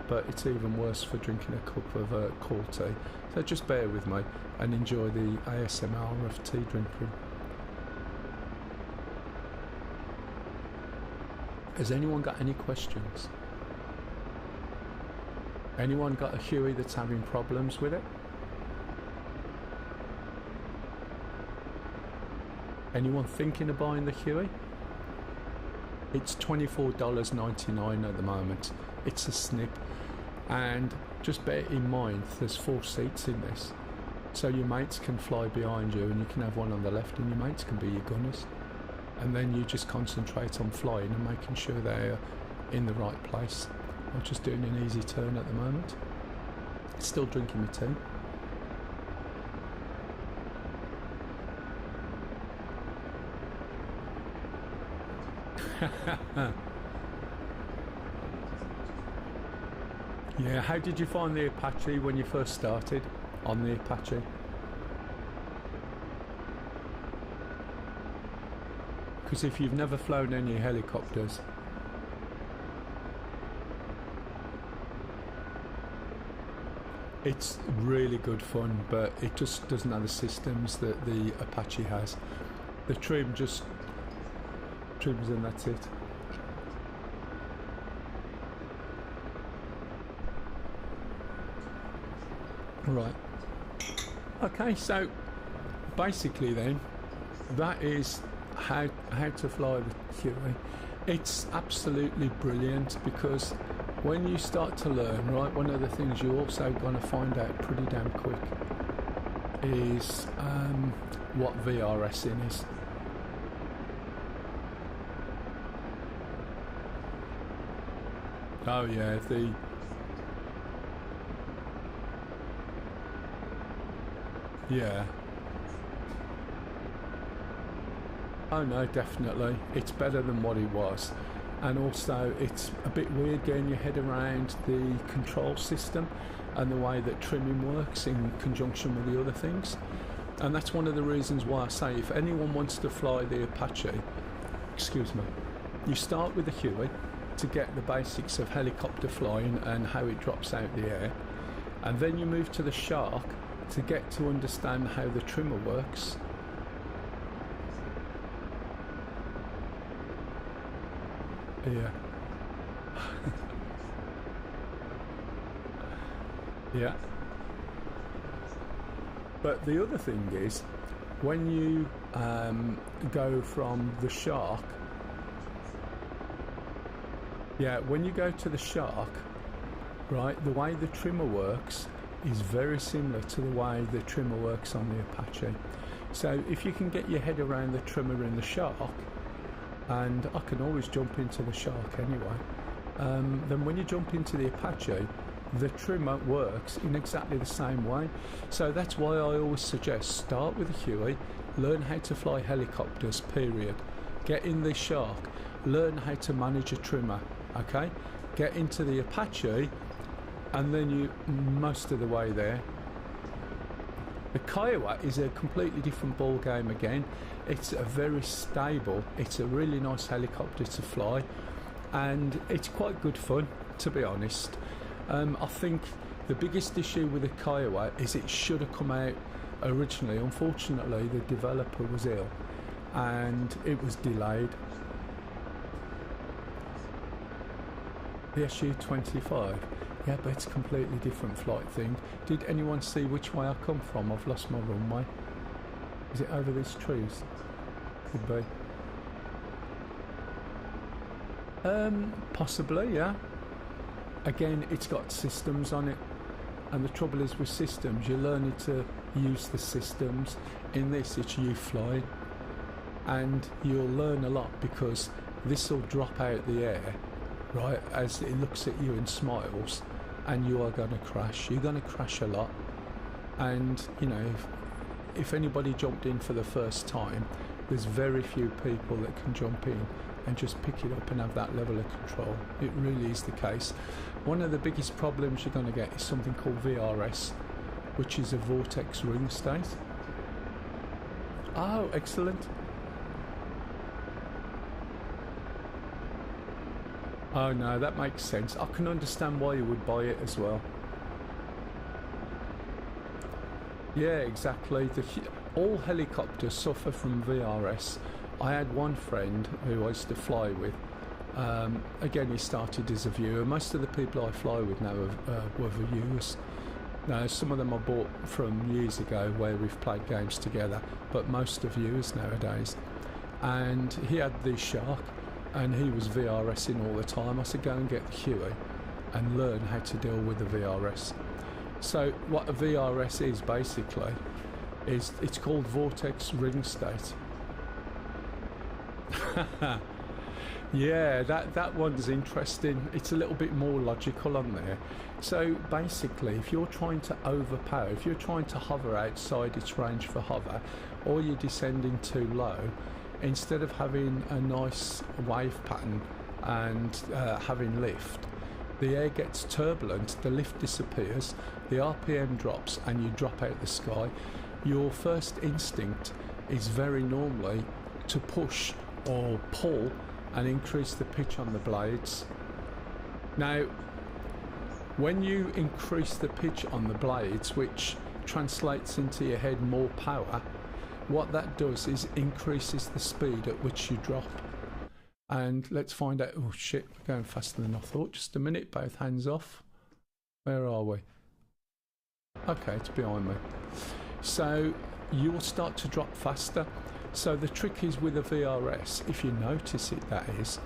A: but it's even worse for drinking a cup of cold tea. So just bear with me and enjoy the ASMR of tea drinking. Has anyone got any questions? Anyone got a Huey that's having problems with it? Anyone thinking of buying the Huey? It's $24.99 at the moment. It's a snip, and just bear in mind there's 4 seats in this, so your mates can fly behind you and you can have one on the left and your mates can be your gunners, and then you just concentrate on flying and making sure they're in the right place. I'm just doing an easy turn at the moment, still drinking my tea. Yeah, how did you find the Apache when you first started on the Apache? Because if you've never flown any helicopters, it's really good fun, but it just doesn't have the systems that the Apache has. The trim just trims and that's it. Right. Okay, so basically then, that is how to fly the Huey. It's absolutely brilliant because when you start to learn, right, one of the things you're also going to find out pretty damn quick is what VRSing is. Oh yeah, yeah. Oh no, definitely. It's better than what it was. And also it's a bit weird getting your head around the control system and the way that trimming works in conjunction with the other things. And that's one of the reasons why I say if anyone wants to fly the Apache, excuse me, you start with the Huey to get the basics of helicopter flying and how it drops out the air, and then you move to the Shark to get to understand how the trimmer works. Yeah. Yeah. But the other thing is, when you go from the Shark, when you go to the Shark, right, the way the trimmer works is very similar to the way the trimmer works on the Apache. So if you can get your head around the trimmer in the Shark, and I can always jump into the Shark anyway. Then when you jump into the Apache, the trimmer works in exactly the same way. So that's why I always suggest start with a Huey, learn how to fly helicopters, period. Get in the Shark, learn how to manage a trimmer, okay? Get into the Apache, and then you most of the way there. The Kiowa is a completely different ball game again. It's a very stable, it's a really nice helicopter to fly, and it's quite good fun, to be honest. I think the biggest issue with the Kiowa is it should have come out originally. Unfortunately, the developer was ill and it was delayed. The SU-25, yeah, but it's a completely different flight thing. Did anyone see which way I come from? I've lost my runway. Is it over these trees? Could be. Possibly, yeah. Again, it's got systems on it, and the trouble is with systems, you're learning to use the systems. In this, it's you flying, and you'll learn a lot because this will drop out the air, right, as it looks at you and smiles, and you are going to crash. You're going to crash a lot, and you know, if anybody jumped in for the first time, there's very few people that can jump in and just pick it up and have that level of control. It really is the case. One of the biggest problems you're going to get is something called VRS, which is a vortex ring state. Oh, excellent. Oh no, that makes sense. I can understand why you would buy it as well. Yeah, exactly. All helicopters suffer from VRS. I had one friend who I used to fly with. Again, he started as a viewer. Most of the people I fly with now were viewers. Now, some of them I bought from years ago where we've played games together, but most are viewers nowadays. And he had the Shark, and he was VRSing all the time. I said, go and get the Huey and learn how to deal with the VRS. So what a VRS is basically, is it's called vortex ring state. Yeah, that one's interesting. It's a little bit more logical on there. So basically, if you're trying to overpower, if you're trying to hover outside its range for hover, or you're descending too low, instead of having a nice wave pattern and having lift, the air gets turbulent, the lift disappears, the RPM drops, and you drop out the sky. Your first instinct is very normally to push or pull and increase the pitch on the blades. Now, when you increase the pitch on the blades, which translates into your head more power, what that does is increases the speed at which you drop. And let's find out. Oh shit, we're going faster than I thought. Just a minute, both hands off. Where are we? Okay, it's behind me. So you will start to drop faster. So the trick is with a VRS, if you notice it, that is,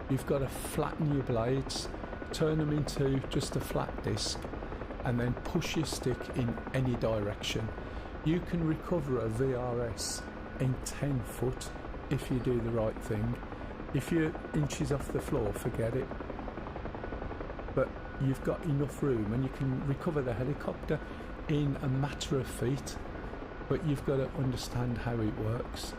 A: you've got to flatten your blades, turn them into just a flat disc, and then push your stick in any direction. You can recover a VRS in 10 foot if you do the right thing. If you're inches off the floor, forget it. But you've got enough room and you can recover the helicopter in a matter of feet. But you've got to understand how it works.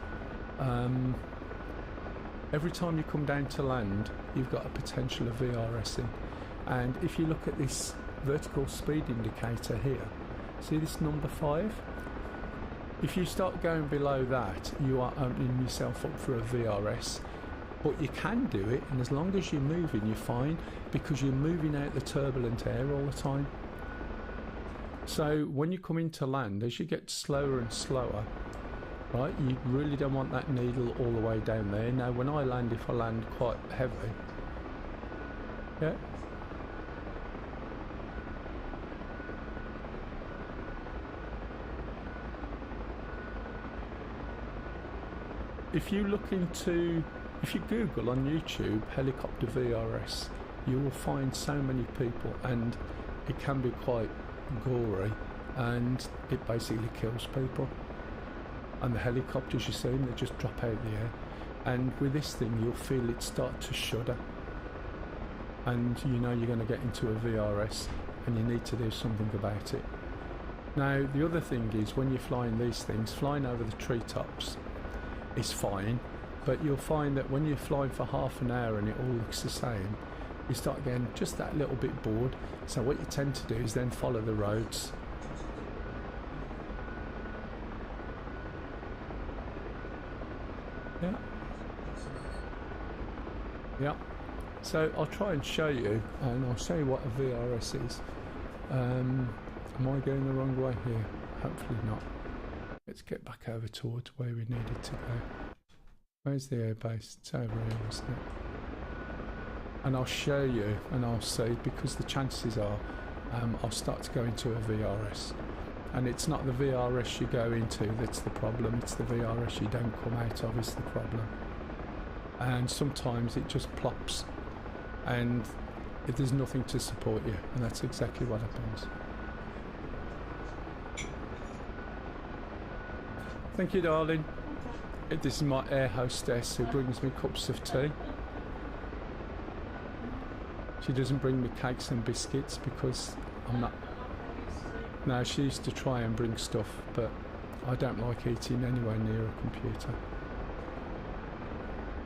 A: Every time you come down to land, you've got a potential of VRSing. And if you look at this vertical speed indicator here, see this number 5? If you start going below that, you are opening yourself up for a VRS. But you can do it, and as long as you're moving, you're fine, because you're moving out the turbulent air all the time. So when you come into land, as you get slower and slower, right, you really don't want that needle all the way down there. Now when I land, if I land quite heavy, yeah, if you Google on YouTube helicopter VRS, you will find so many people, and it can be quite gory, and it basically kills people. And the helicopters, you see them, they just drop out of the air. And with this thing, you'll feel it start to shudder. And you know you're going to get into a VRS and you need to do something about it. Now, the other thing is when you're flying these things, flying over the treetops is fine, but you'll find that when you're flying for half an hour and it all looks the same, you start getting just that little bit bored. So what you tend to do is then follow the roads. Yeah. Yeah. So I'll try and show you, and I'll show you what a VRS is. Am I going the wrong way here? Hopefully not. Let's get back over towards where we needed to go. Where's the airbase? It's over here, isn't it? And I'll show you, and I'll see, because the chances are I'll start to go into a VRS. And it's not the VRS you go into that's the problem, it's the VRS you don't come out of is the problem. And sometimes it just plops and there's nothing to support you, and that's exactly what happens. Thank you, darling. This is my air hostess who brings me cups of tea. She doesn't bring me cakes and biscuits because I'm not... No, she used to try and bring stuff, but I don't like eating anywhere near a computer.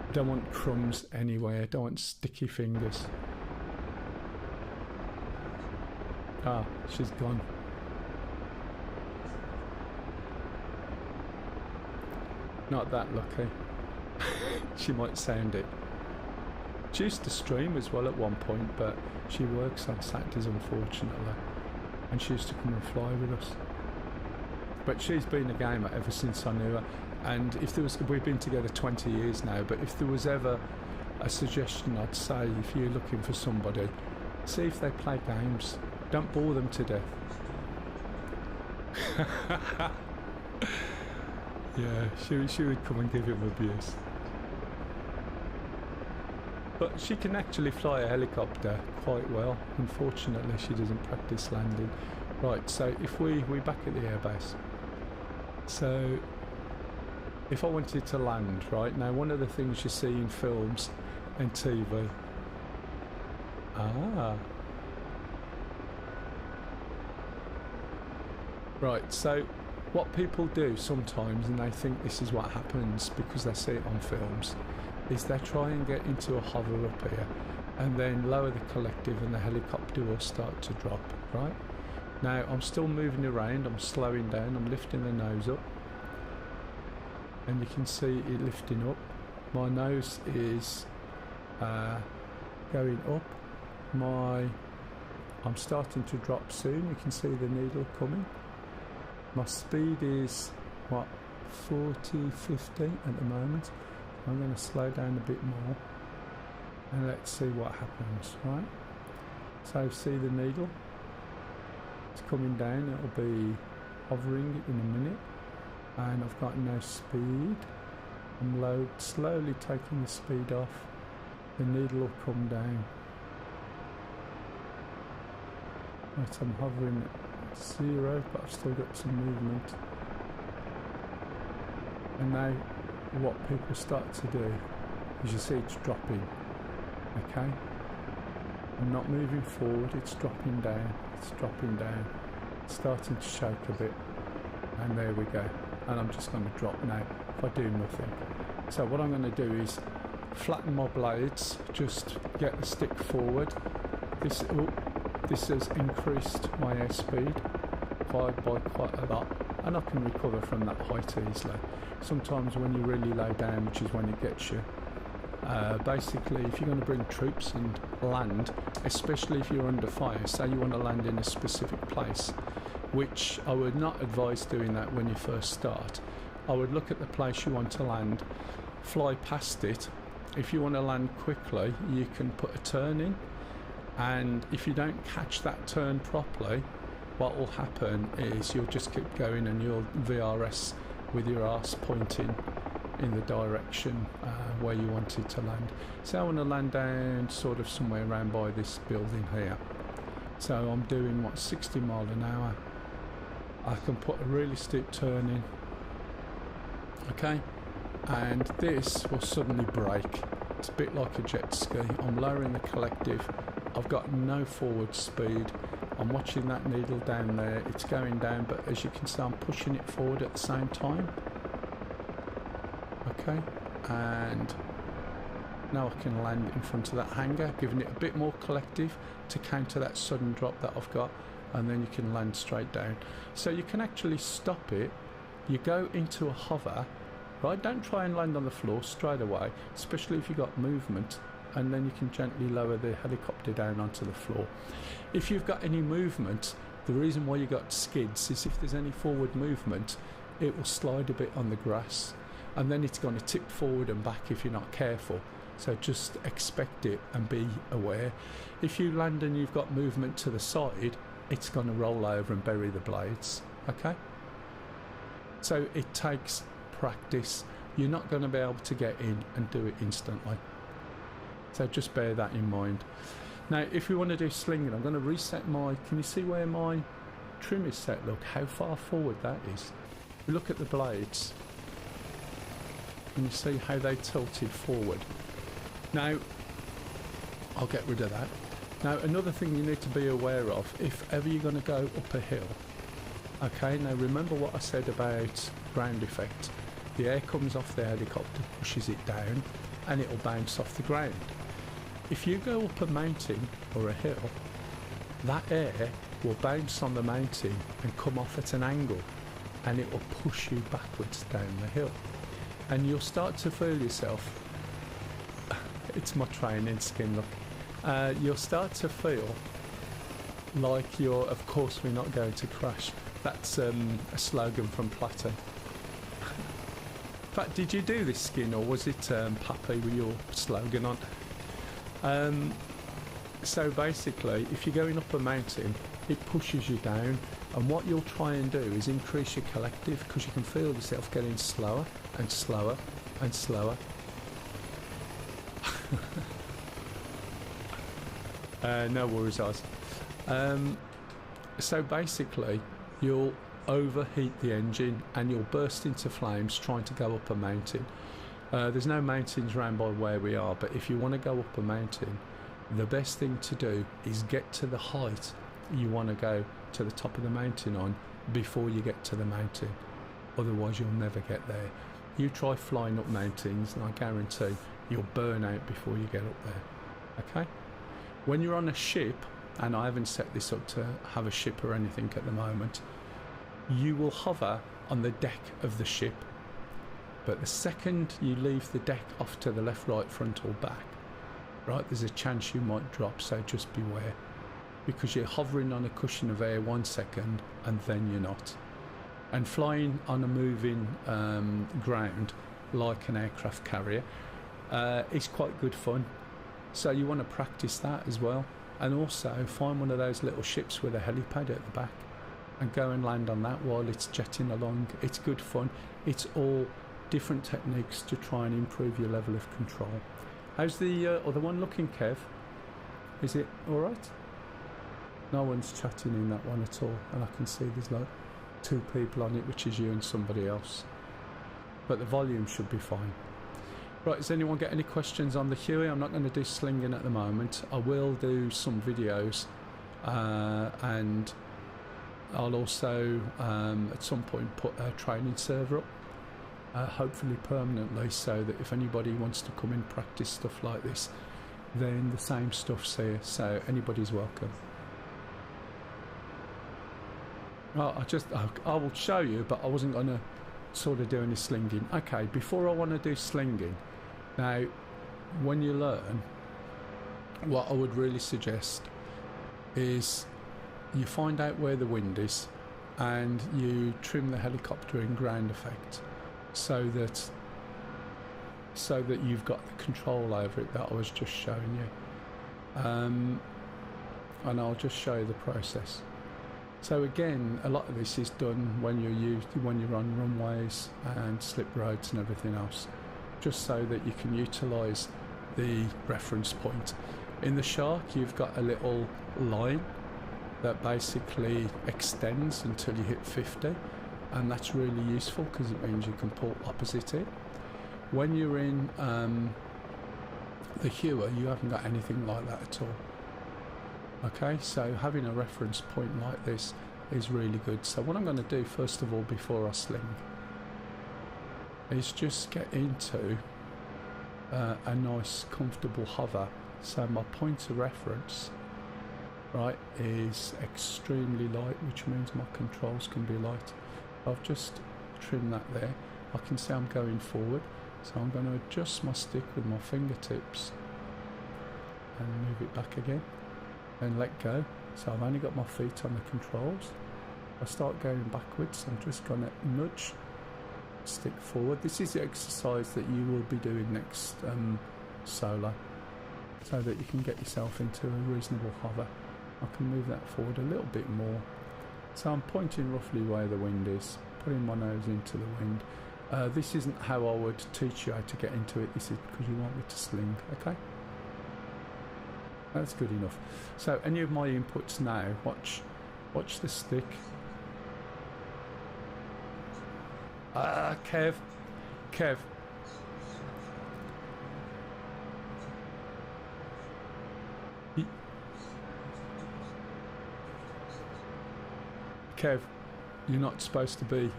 A: I don't want crumbs anywhere, I don't want sticky fingers. Ah, she's gone. Not that lucky. She might sound it. She used to stream as well at one point, but she works on Saturdays, unfortunately. And she used to come and fly with us. But she's been a gamer ever since I knew her. And if there was, we've been together 20 years now, but if there was ever a suggestion, I'd say if you're looking for somebody, see if they play games. Don't bore them to death. Yeah, she would come and give him abuse. But she can actually fly a helicopter quite well. Unfortunately, she doesn't practice landing. Right, so if we're back at the airbase. So, if I wanted to land, right, now one of the things you see in films and TV. Ah. Right, so what people do sometimes, and they think this is what happens because they see it on films, is they try and get into a hover up here and then lower the collective and the helicopter will start to drop, right? Now I'm still moving around, I'm slowing down, I'm lifting the nose up and you can see it lifting up. My nose is going up, I'm starting to drop soon, you can see the needle coming. My speed is what, 40, 50 at the moment. I'm going to slow down a bit more and let's see what happens, right? So see the needle? It's coming down, it'll be hovering in a minute and I've got no speed. I'm slowly taking the speed off. The needle will come down. Right, I'm hovering at 0, but I've still got some movement. And now what people start to do is you see it's dropping, okay? I'm not moving forward, it's dropping down, it's starting to shake a bit, and there we go. And I'm just going to drop now if I do nothing. So what I'm going to do is flatten my blades, just get the stick forward. This has increased my airspeed by quite a lot, and I can recover from that height easily. Sometimes when you're really low down, which is when it gets you, basically if you're going to bring troops and land, especially if you're under fire, say you want to land in a specific place, which I would not advise doing that when you first start. I would look at the place you want to land, fly past it. If you want to land quickly, you can put a turn in, and if you don't catch that turn properly, what will happen is you'll just keep going and you'll VRS with your arse pointing in the direction where you wanted to land. So I want to land down sort of somewhere around by this building here. So I'm doing what, 60 miles an hour. I can put a really steep turn in. Okay, and this will suddenly brake. It's a bit like a jet ski. I'm lowering the collective. I've got no forward speed. I'm watching that needle down there. It's going down, but as you can see, I'm pushing it forward at the same time. Okay, and now I can land in front of that hangar, giving it a bit more collective to counter that sudden drop that I've got, and then you can land straight down. So you can actually stop it. You go into a hover, right? Don't try and land on the floor straight away, especially if you've got movement, and then you can gently lower the helicopter down onto the floor. If you've got any movement, the reason why you got skids is if there's any forward movement, it will slide a bit on the grass, and then it's going to tip forward and back if you're not careful. So just expect it and be aware. If you land and you've got movement to the side, it's going to roll over and bury the blades. Okay? So it takes practice. You're not going to be able to get in and do it instantly. So just bear that in mind. Now, if we want to do slinging, I'm going to reset my... Can you see where my trim is set? Look how far forward that is. We look at the blades. Can you see how they tilted forward? Now, I'll get rid of that. Now, another thing you need to be aware of, if ever you're going to go up a hill, okay, now remember what I said about ground effect. The air comes off the helicopter, pushes it down, and it will bounce off the ground. If you go up a mountain or a hill, that air will bounce on the mountain and come off at an angle, and it will push you backwards down the hill. And you'll start to feel yourself... It's my training skin, look. You'll start to feel like you're, of course we're not going to crash. That's a slogan from Plato. In fact, did you do this skin, or was it Pappy with your slogan on? So basically, if you're going up a mountain, it pushes you down, and what you'll try and do is increase your collective, because you can feel yourself getting slower and slower and slower. No worries, Oz. So basically, you'll overheat the engine and you'll burst into flames trying to go up a mountain. There's no mountains around by where we are, but if you want to go up a mountain, the best thing to do is get to the height you want to go to the top of the mountain on before you get to the mountain. Otherwise, you'll never get there. You try flying up mountains, and I guarantee you'll burn out before you get up there. Okay? When you're on a ship, and I haven't set this up to have a ship or anything at the moment, you will hover on the deck of the ship. But the second you leave the deck off to the left, right, front or back, right, there's a chance you might drop, so just beware. Because you're hovering on a cushion of air 1 second and then you're not. And flying on a moving ground like an aircraft carrier is quite good fun. So you want to practice that as well. And also find one of those little ships with a helipad at the back and go and land on that while it's jetting along. It's good fun. It's all different techniques to try and improve your level of control. How's the other one looking, Kev? Is it alright? No one's chatting in that one at all, and I can see there's like 2 people on it, which is you and somebody else. But the volume should be fine. Right, does anyone get any questions on the Huey? I'm not going to do slinging at the moment. I will do some videos, and I'll also at some point put a training server up, hopefully permanently, so that if anybody wants to come and practice stuff like this, then the same stuff's here, so anybody's welcome. Well, I will show you, but I wasn't going to sort of do any slinging. Okay, before I want to do slinging, now, when you learn, what I would really suggest is you find out where the wind is and you trim the helicopter in ground effect so that you've got the control over it that I was just showing you. And I'll just show you the process. So again, a lot of this is done when you're on runways and slip roads and everything else, just so that you can utilise the reference point. In the Shark, you've got a little line that basically extends until you hit 50, and that's really useful because it means you can pull opposite it. When you're in the Huey, you haven't got anything like that at all. Okay, so having a reference point like this is really good. So what I'm going to do first of all before I sling is just get into a nice comfortable hover. So my point of reference, right, is extremely light, which means my controls can be light. I've just trimmed that there. I can see I'm going forward, so I'm going to adjust my stick with my fingertips and move it back again and let go. So I've only got my feet on the controls. I start going backwards, I'm just going to nudge stick forward. This is the exercise that you will be doing next solo, so that you can get yourself into a reasonable hover. I can move that forward a little bit more. So I'm pointing roughly where the wind is, putting my nose into the wind. This isn't how I would teach you how to get into it, this is because you want me to sling, okay? That's good enough. So any of my inputs now, watch the stick. Kev. Kev, you're not supposed to be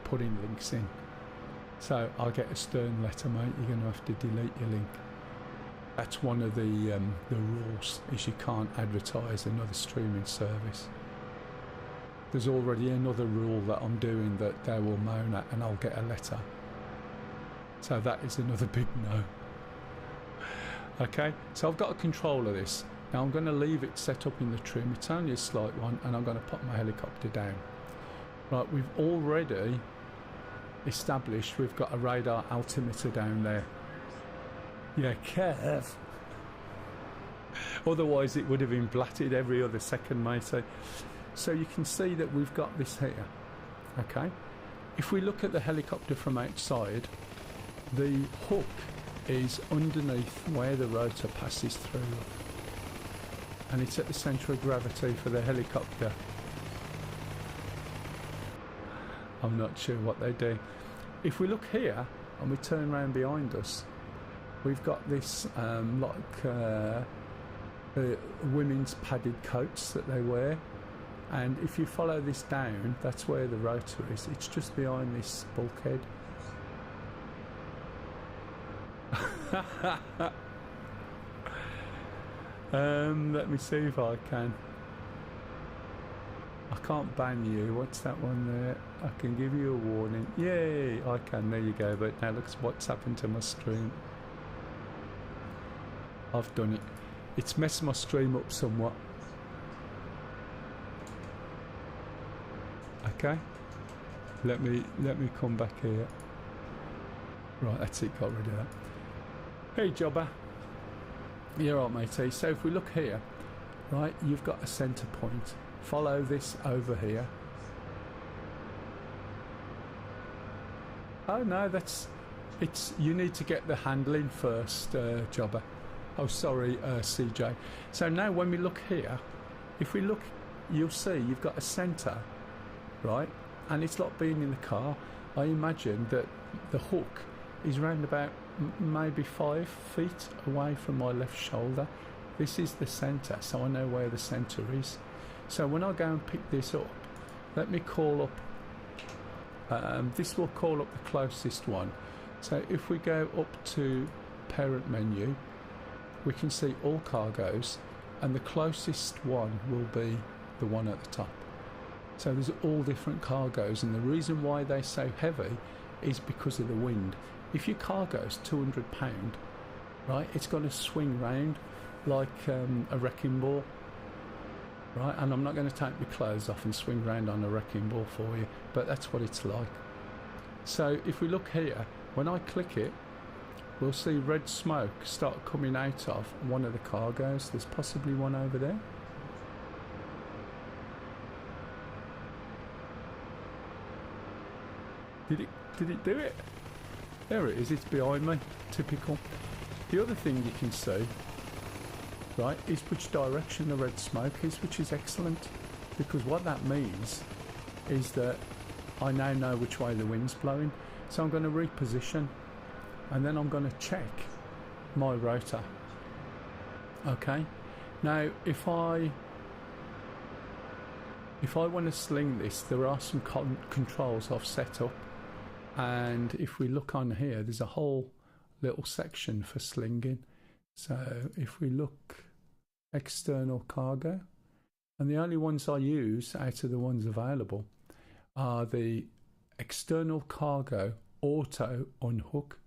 A: putting links in. So I'll get a stern letter, mate. You're going to have to delete your link. That's one of the rules, is you can't advertise another streaming service. There's already another rule that I'm doing that they will moan at, and I'll get a letter. So that is another big no. Okay, so I've got a control of this. Now I'm going to leave it set up in the trim. It's only a slight one, and I'm going to pop my helicopter down. Right, we've already established we've got a radar altimeter down there. Yeah, Kev. Otherwise it would have been blatted every other second, mate. So you can see that we've got this here. Okay, if we look at the helicopter from outside, the hook is underneath where the rotor passes through, and it's at the centre of gravity for the helicopter. I'm not sure what they do. If we look here and we turn around behind us, we've got this women's padded coats that they wear, and if you follow this down, that's where the rotor is. It's just behind this bulkhead. Let me see if I can. I can't ban you. What's that one there? I can give you a warning. Yay, I can. There you go. But now look what's happened to my stream. I've done it. It's messed my stream up somewhat. Okay. Let me come back here. Right, that's it. Got rid of that. Hey, Jobber. You're right, matey. So if we look here, right, you've got a centre point. Follow this over here. Oh no, it's you need to get the handling first, Jobber. Oh, sorry, CJ. So now when we look here, if we look, you'll see you've got a centre, right? And it's like being in the car. I imagine that the hook is round about maybe 5 feet away from my left shoulder. This is the centre, so I know where the centre is. So when I go and pick this up, let me call up, this will call up the closest one. So if we go up to parent menu, we can see all cargoes, and the closest one will be the one at the top. So there's all different cargoes, and the reason why they're so heavy is because of the wind. If your cargo's £200, right, it's going to swing round like a wrecking ball. Right, and I'm not going to take my clothes off and swing round on a wrecking ball for you, but that's what it's like. So if we look here, when I click it, we'll see red smoke start coming out of one of the cargoes. There's possibly one over there. Did it do it? There it is, it's behind me. Typical. The other thing you can see, right, is which direction the red smoke is, which is excellent, because what that means is that I now know which way the wind's blowing. So I'm going to reposition and then I'm going to check my rotor. Okay, now if I want to sling this, there are some controls I've set up, and if we look on here, there's a whole little section for slinging. So if we look external cargo, and the only ones I use out of the ones available are the external cargo auto unhook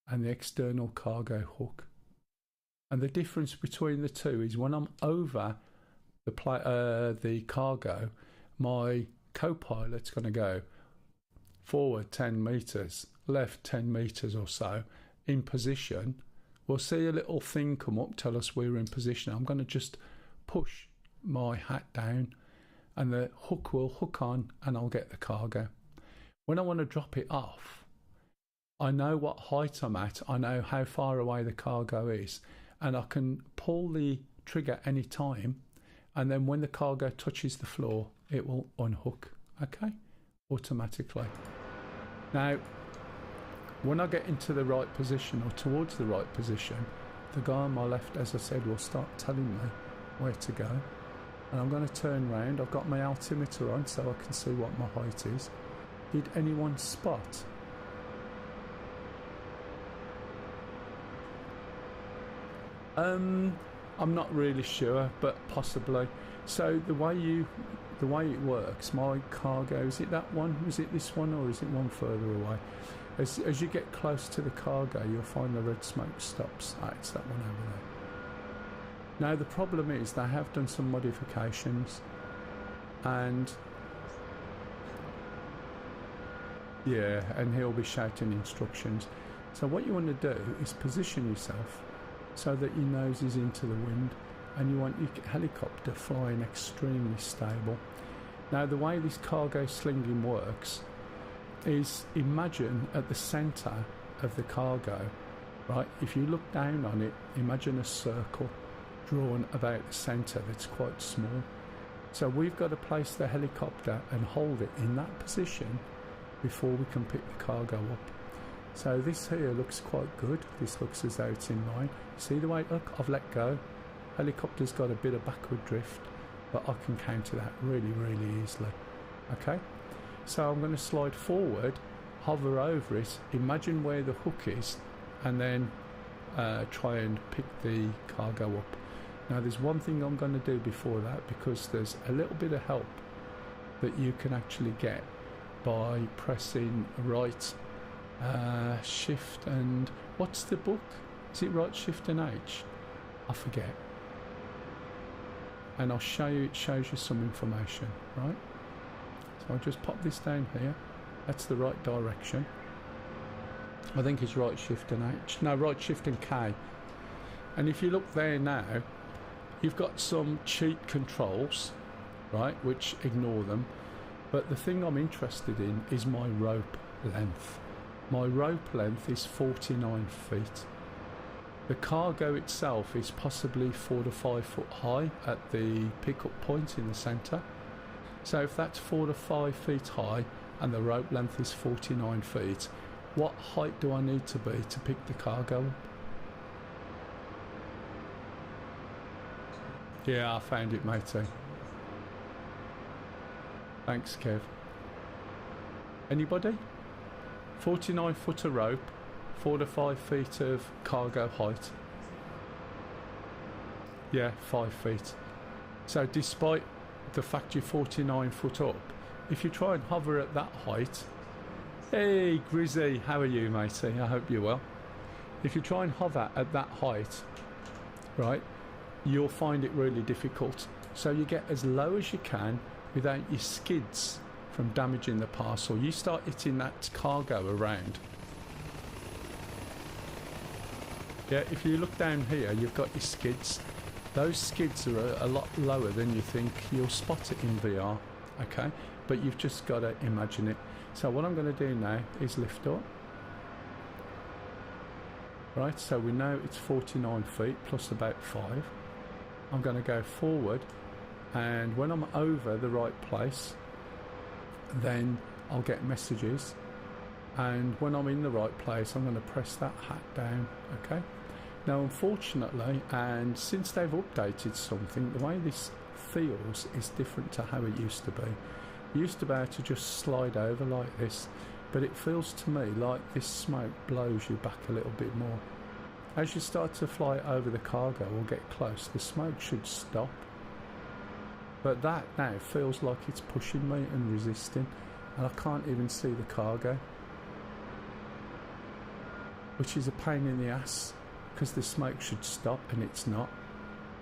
A: and the external cargo hook. And the difference between the two is when I'm over the cargo, my co-pilot's going to go forward 10 metres, left 10 metres or so, in position. We'll see a little thing come up, tell us we're in position. I'm going to just push my hat down and the hook will hook on and I'll get the cargo. When I want to drop it off, I know what height I'm at, I know how far away the cargo is, and I can pull the trigger any time, and then when the cargo touches the floor, it will unhook, okay, automatically. Now, when I get into the right position or towards the right position, the guy on my left, as I said, will start telling me where to go. And I'm going to turn round. I've got my altimeter on so I can see what my height is. Did anyone spot? I'm not really sure, but possibly. So the way it works, my cargo, is it that one? Is it this one, or is it one further away? As you get close to the cargo, you'll find the red smoke stops. It's that one over there. Now the problem is they have done some modifications, and yeah, and he'll be shouting instructions. So what you want to do is position yourself so that your nose is into the wind, and you want your helicopter flying extremely stable. Now the way this cargo slinging works is, imagine at the centre of the cargo, right, if you look down on it, imagine a circle drawn about the centre that's quite small. So we've got to place the helicopter and hold it in that position before we can pick the cargo up. So this here looks quite good. This looks as though it's in line. See the way, look, I've let go. Helicopter's got a bit of backward drift, but I can counter that really, really easily. Okay, so I'm going to slide forward, hover over it, imagine where the hook is, and then try and pick the cargo up. Now there's one thing I'm going to do before that, because there's a little bit of help that you can actually get by pressing right shift and what's the book? Is it right shift and H? I forget. And I'll show you, it shows you some information, right? So I'll just pop this down here. That's the right direction. I think it's right shift and H. No, right shift and K. And if you look there now, you've got some cheat controls, right, which ignore them. But the thing I'm interested in is my rope length. My rope length is 49 feet. The cargo itself is possibly 4 to 5 foot high at the pickup point in the centre. So if that's 4 to 5 feet high and the rope length is 49 feet, what height do I need to be to pick the cargo up? Yeah, I found it, matey. Thanks, Kev. Anybody? 49 foot of rope, 4 to 5 feet of cargo height. Yeah, 5 feet. So despite the fact you're 49 foot up, if you try and hover at that height... Hey Grizzy, how are you, matey? I hope you're well. If you try and hover at that height, right, you'll find it really difficult. So you get as low as you can without your skids from damaging the parcel. You start hitting that cargo around. Yeah, if you look down here, you've got your skids. Those skids are a lot lower than you think. You'll spot it in VR, okay? But you've just got to imagine it. So what I'm going to do now is lift up. Right, so we know it's 49 feet plus about 5. I'm going to go forward, and when I'm over the right place, then I'll get messages, and when I'm in the right place I'm going to press that hat down. Okay, now unfortunately, and since they've updated something, the way this feels is different to how it used to be. It used to be able to just slide over like this, but it feels to me like this smoke blows you back a little bit more. As you start to fly over the cargo or get close, the smoke should stop. But that now feels like it's pushing me and resisting, and I can't even see the cargo, which is a pain in the ass because the smoke should stop and it's not.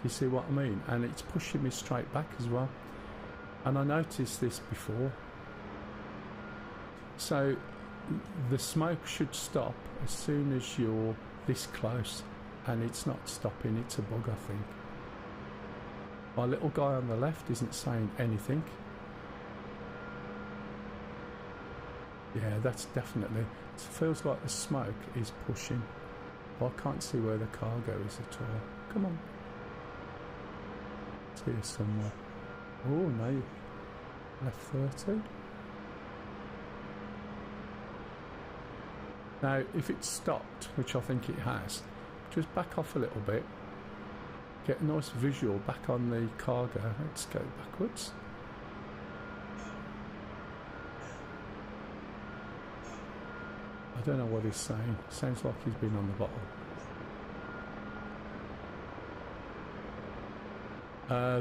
A: You see what I mean? And it's pushing me straight back as well. And I noticed this before. So the smoke should stop as soon as you're this close, and it's not stopping. It's a bug, I think. My little guy on the left isn't saying anything. Yeah, that's definitely, it feels like the smoke is pushing. Well, I can't see where the cargo is at all. Come on. It's here somewhere. Oh no, left 30. Now, if it's stopped, which I think it has, just back off a little bit, get a nice visual back on the cargo. Let's go backwards. I don't know what he's saying. Sounds like he's been on the bottle.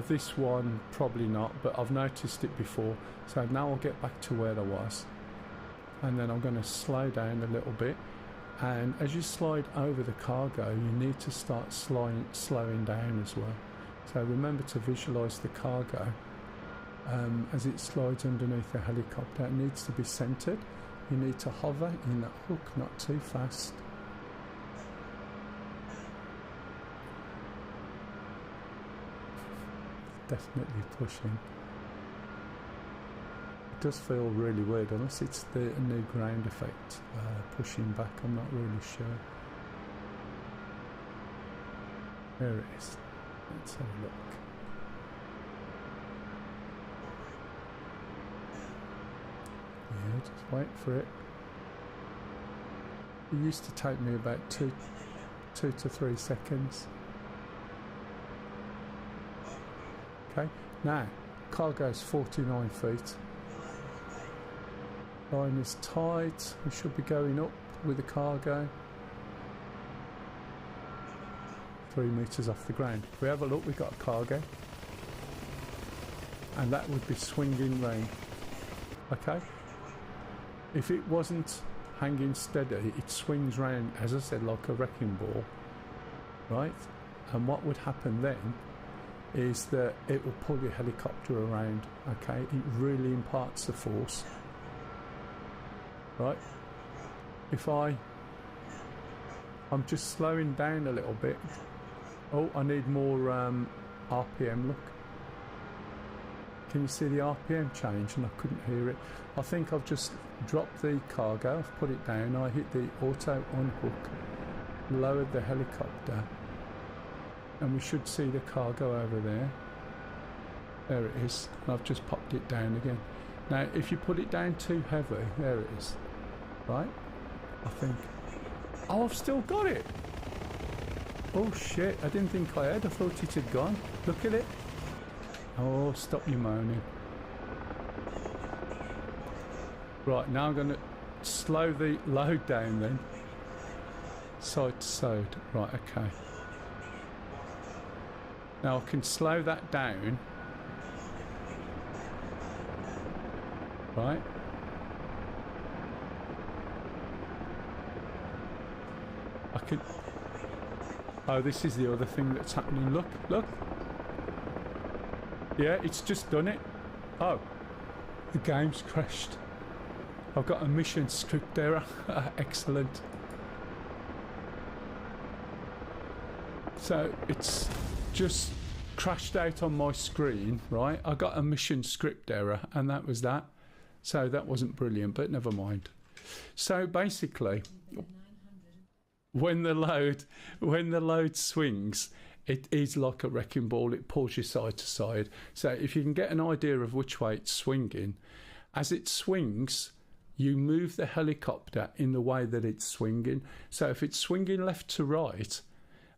A: This one, probably not, but I've noticed it before. So now I'll get back to where I was. And then I'm going to slow down a little bit, and as you slide over the cargo you need to start slowing down as well. So remember to visualize the cargo as it slides underneath the helicopter. It needs to be centered. You need to hover in that hook, not too fast. Definitely pushing. It does feel really weird, unless it's the new ground effect pushing back. I'm not really sure. There it is. Let's have a look. Yeah, just wait for it. It used to take me about two to 3 seconds. Okay, now cargo's 49 feet. Line is tight. We should be going up with the cargo. 3 meters off the ground. If we have a look, we've got a cargo, and that would be swinging round. Okay, if it wasn't hanging steady, it swings round, as I said, like a wrecking ball, right? And what would happen then is that it will pull your helicopter around. Okay, it really imparts the force, right? If I'm just slowing down a little bit. Oh, I need more RPM, look. Can you see the RPM change? And I couldn't hear it. I think I've just dropped the cargo, I've put it down, I hit the auto unhook, lowered the helicopter, and we should see the cargo over there. There it is. And I've just popped it down again. Now, if you put it down too heavy, there it is. Right? I think. Oh, I've still got it. Oh shit, I didn't think I had. I thought it had gone. Look at it. Oh, stop your moaning. Right, now I'm going to slow the load down then. Side to side. Right, okay. Now I can slow that down. Right. I can... Oh, this is the other thing that's happening. Look, look. Yeah, it's just done it. Oh, the game's crashed. I've got a mission script error. Excellent. So it's just crashed out on my screen, right? I got a mission script error, and that was that. So that wasn't brilliant, but never mind. So basically, when the load swings, it is like a wrecking ball. It pulls you side to side. So if you can get an idea of which way it's swinging, as it swings, you move the helicopter in the way that it's swinging. So if it's swinging left to right,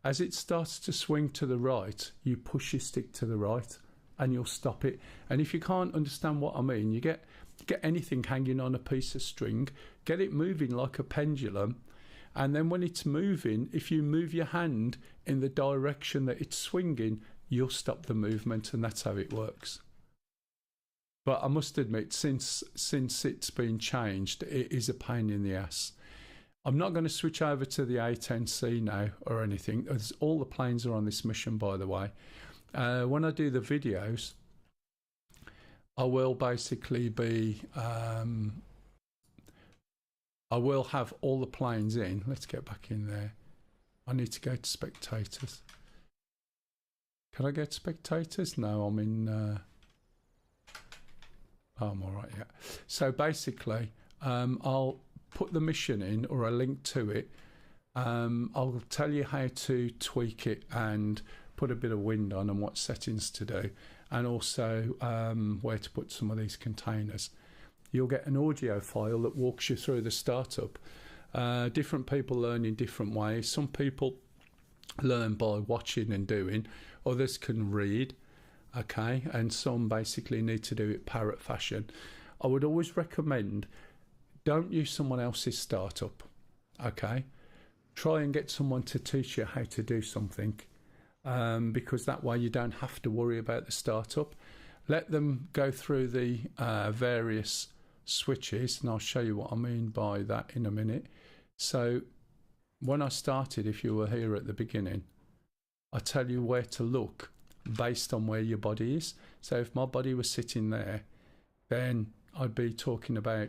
A: as it starts to swing to the right, you push your stick to the right and you'll stop it. And if you can't understand what I mean, you get anything hanging on a piece of string, get it moving like a pendulum, and then when it's moving, if you move your hand in the direction that it's swinging, you'll stop the movement, and that's how it works. But I must admit, since it's been changed, it is a pain in the ass. I'm not going to switch over to the A10C now or anything, as all the planes are on this mission, by the way. When I do the videos, I will basically be... I will have all the planes in. Let's get back in there. I need to go to spectators. Can I get spectators? No, I'm in... oh, I'm all right, yeah. So basically, I'll put the mission in, or a link to it. I'll tell you how to tweak it and put a bit of wind on and what settings to do, and also where to put some of these containers. You'll get an audio file that walks you through the startup. Different people learn in different ways. Some people learn by watching and doing. Others can read, okay? And some basically need to do it parrot fashion. I would always recommend, don't use someone else's startup, okay? Try and get someone to teach you how to do something, because that way you don't have to worry about the startup. Let them go through the various switches, and I'll show you what I mean by that in a minute. So when I started, if you were here at the beginning, I tell you where to look based on where your body is. So if my body was sitting there, then I'd be talking about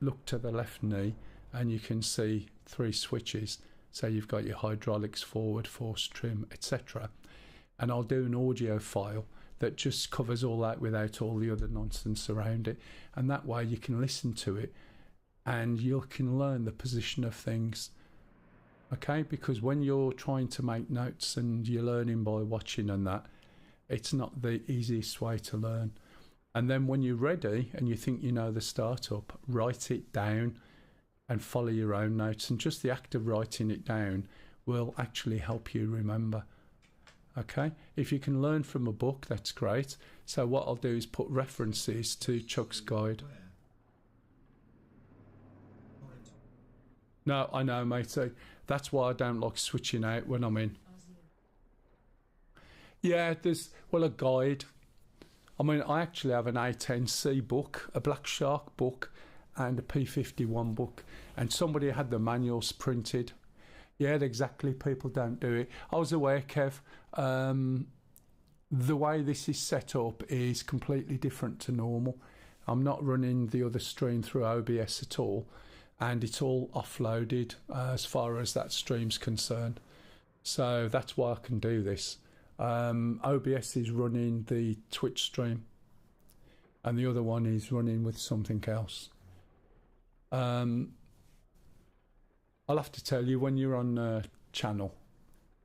A: look to the left knee, and you can see 3 switches. So you've got your hydraulics, forward, force, trim, etc. And I'll do an audio file that just covers all that without all the other nonsense around it, and that way you can listen to it and you can learn the position of things, okay? Because when you're trying to make notes and you're learning by watching and that, it's not the easiest way to learn. And then when you're ready and you think you know the startup, write it down and follow your own notes, and just the act of writing it down will actually help you remember. Okay, if you can learn from a book, that's great. So what I'll do is put references to Chuck's guide. No, I know, matey. That's why I don't like switching out when I'm in. Yeah, there's, well, a guide. I mean, I actually have an A10C book, a Black Shark book, and a P51 book. And somebody had the manuals printed. Yeah, exactly. People don't do it. I was aware, Kev. The way this is set up is completely different to normal. I'm not running the other stream through OBS at all, and it's all offloaded as far as that stream's concerned. So that's why I can do this. OBS is running the Twitch stream, and the other one is running with something else. I'll have to tell you when you're on a channel,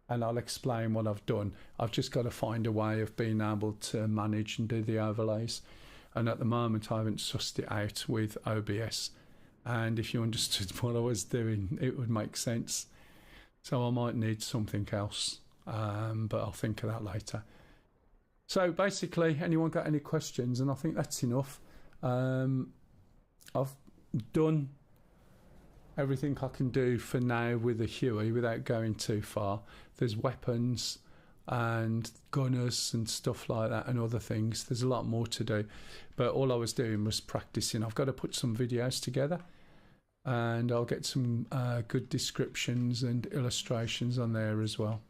A: and I'll explain what I've done. I've just got to find a way of being able to manage and do the overlays, and at the moment I haven't sussed it out with OBS, and if you understood what I was doing, it would make sense. So I might need something else, but I'll think of that later. So basically, anyone got any questions? And I think that's enough. I've done everything I can do for now with the Huey without going too far. There's weapons and gunners and stuff like that and other things. There's a lot more to do, but all I was doing was practicing. I've got to put some videos together, and I'll get some good descriptions and illustrations on there as well.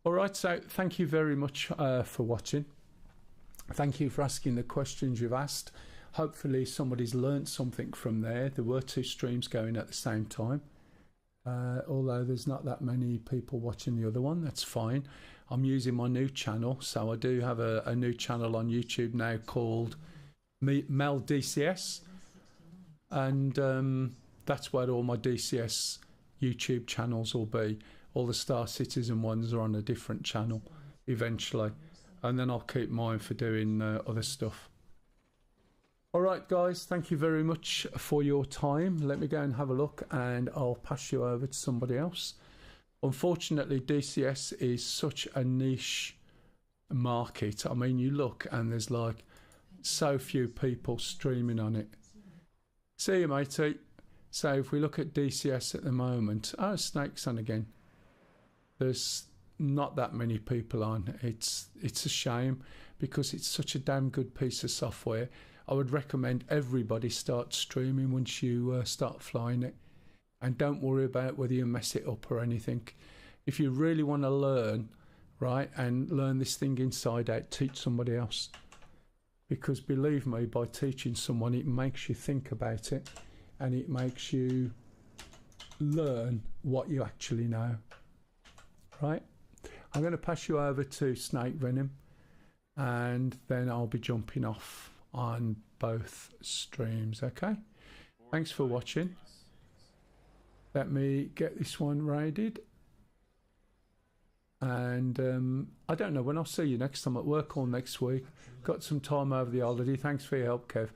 A: Alright, so thank you very much for watching. Thank you for asking the questions you've asked. Hopefully somebody's learnt something from there. There were 2 streams going at the same time. Although there's not that many people watching the other one, that's fine. I'm using my new channel, so I do have a new channel on YouTube now called Mell DCS, and that's where all my DCS YouTube channels will be. All the Star Citizen ones are on a different channel eventually, and then I'll keep mine for doing other stuff. All right, guys, thank you very much for your time. Let me go and have a look, and I'll pass you over to somebody else. Unfortunately, DCS is such a niche market. I mean, you look and there's like so few people streaming on it. See you, matey. So if we look at DCS at the moment, oh, Snake's on again. There's not that many people on. It's a shame because it's such a damn good piece of software. I would recommend everybody start streaming once you start flying it, and don't worry about whether you mess it up or anything. If you really want to learn, right, and learn this thing inside out, teach somebody else, because believe me, by teaching someone, it makes you think about it and it makes you learn what you actually know. Right, I'm going to pass you over to Snake Venom, and then I'll be jumping off on both streams. Okay, thanks for watching. Let me get this one raided, and I don't know when I'll see you next time, at work or next week. Got some time over the holiday. Thanks for your help, Kev.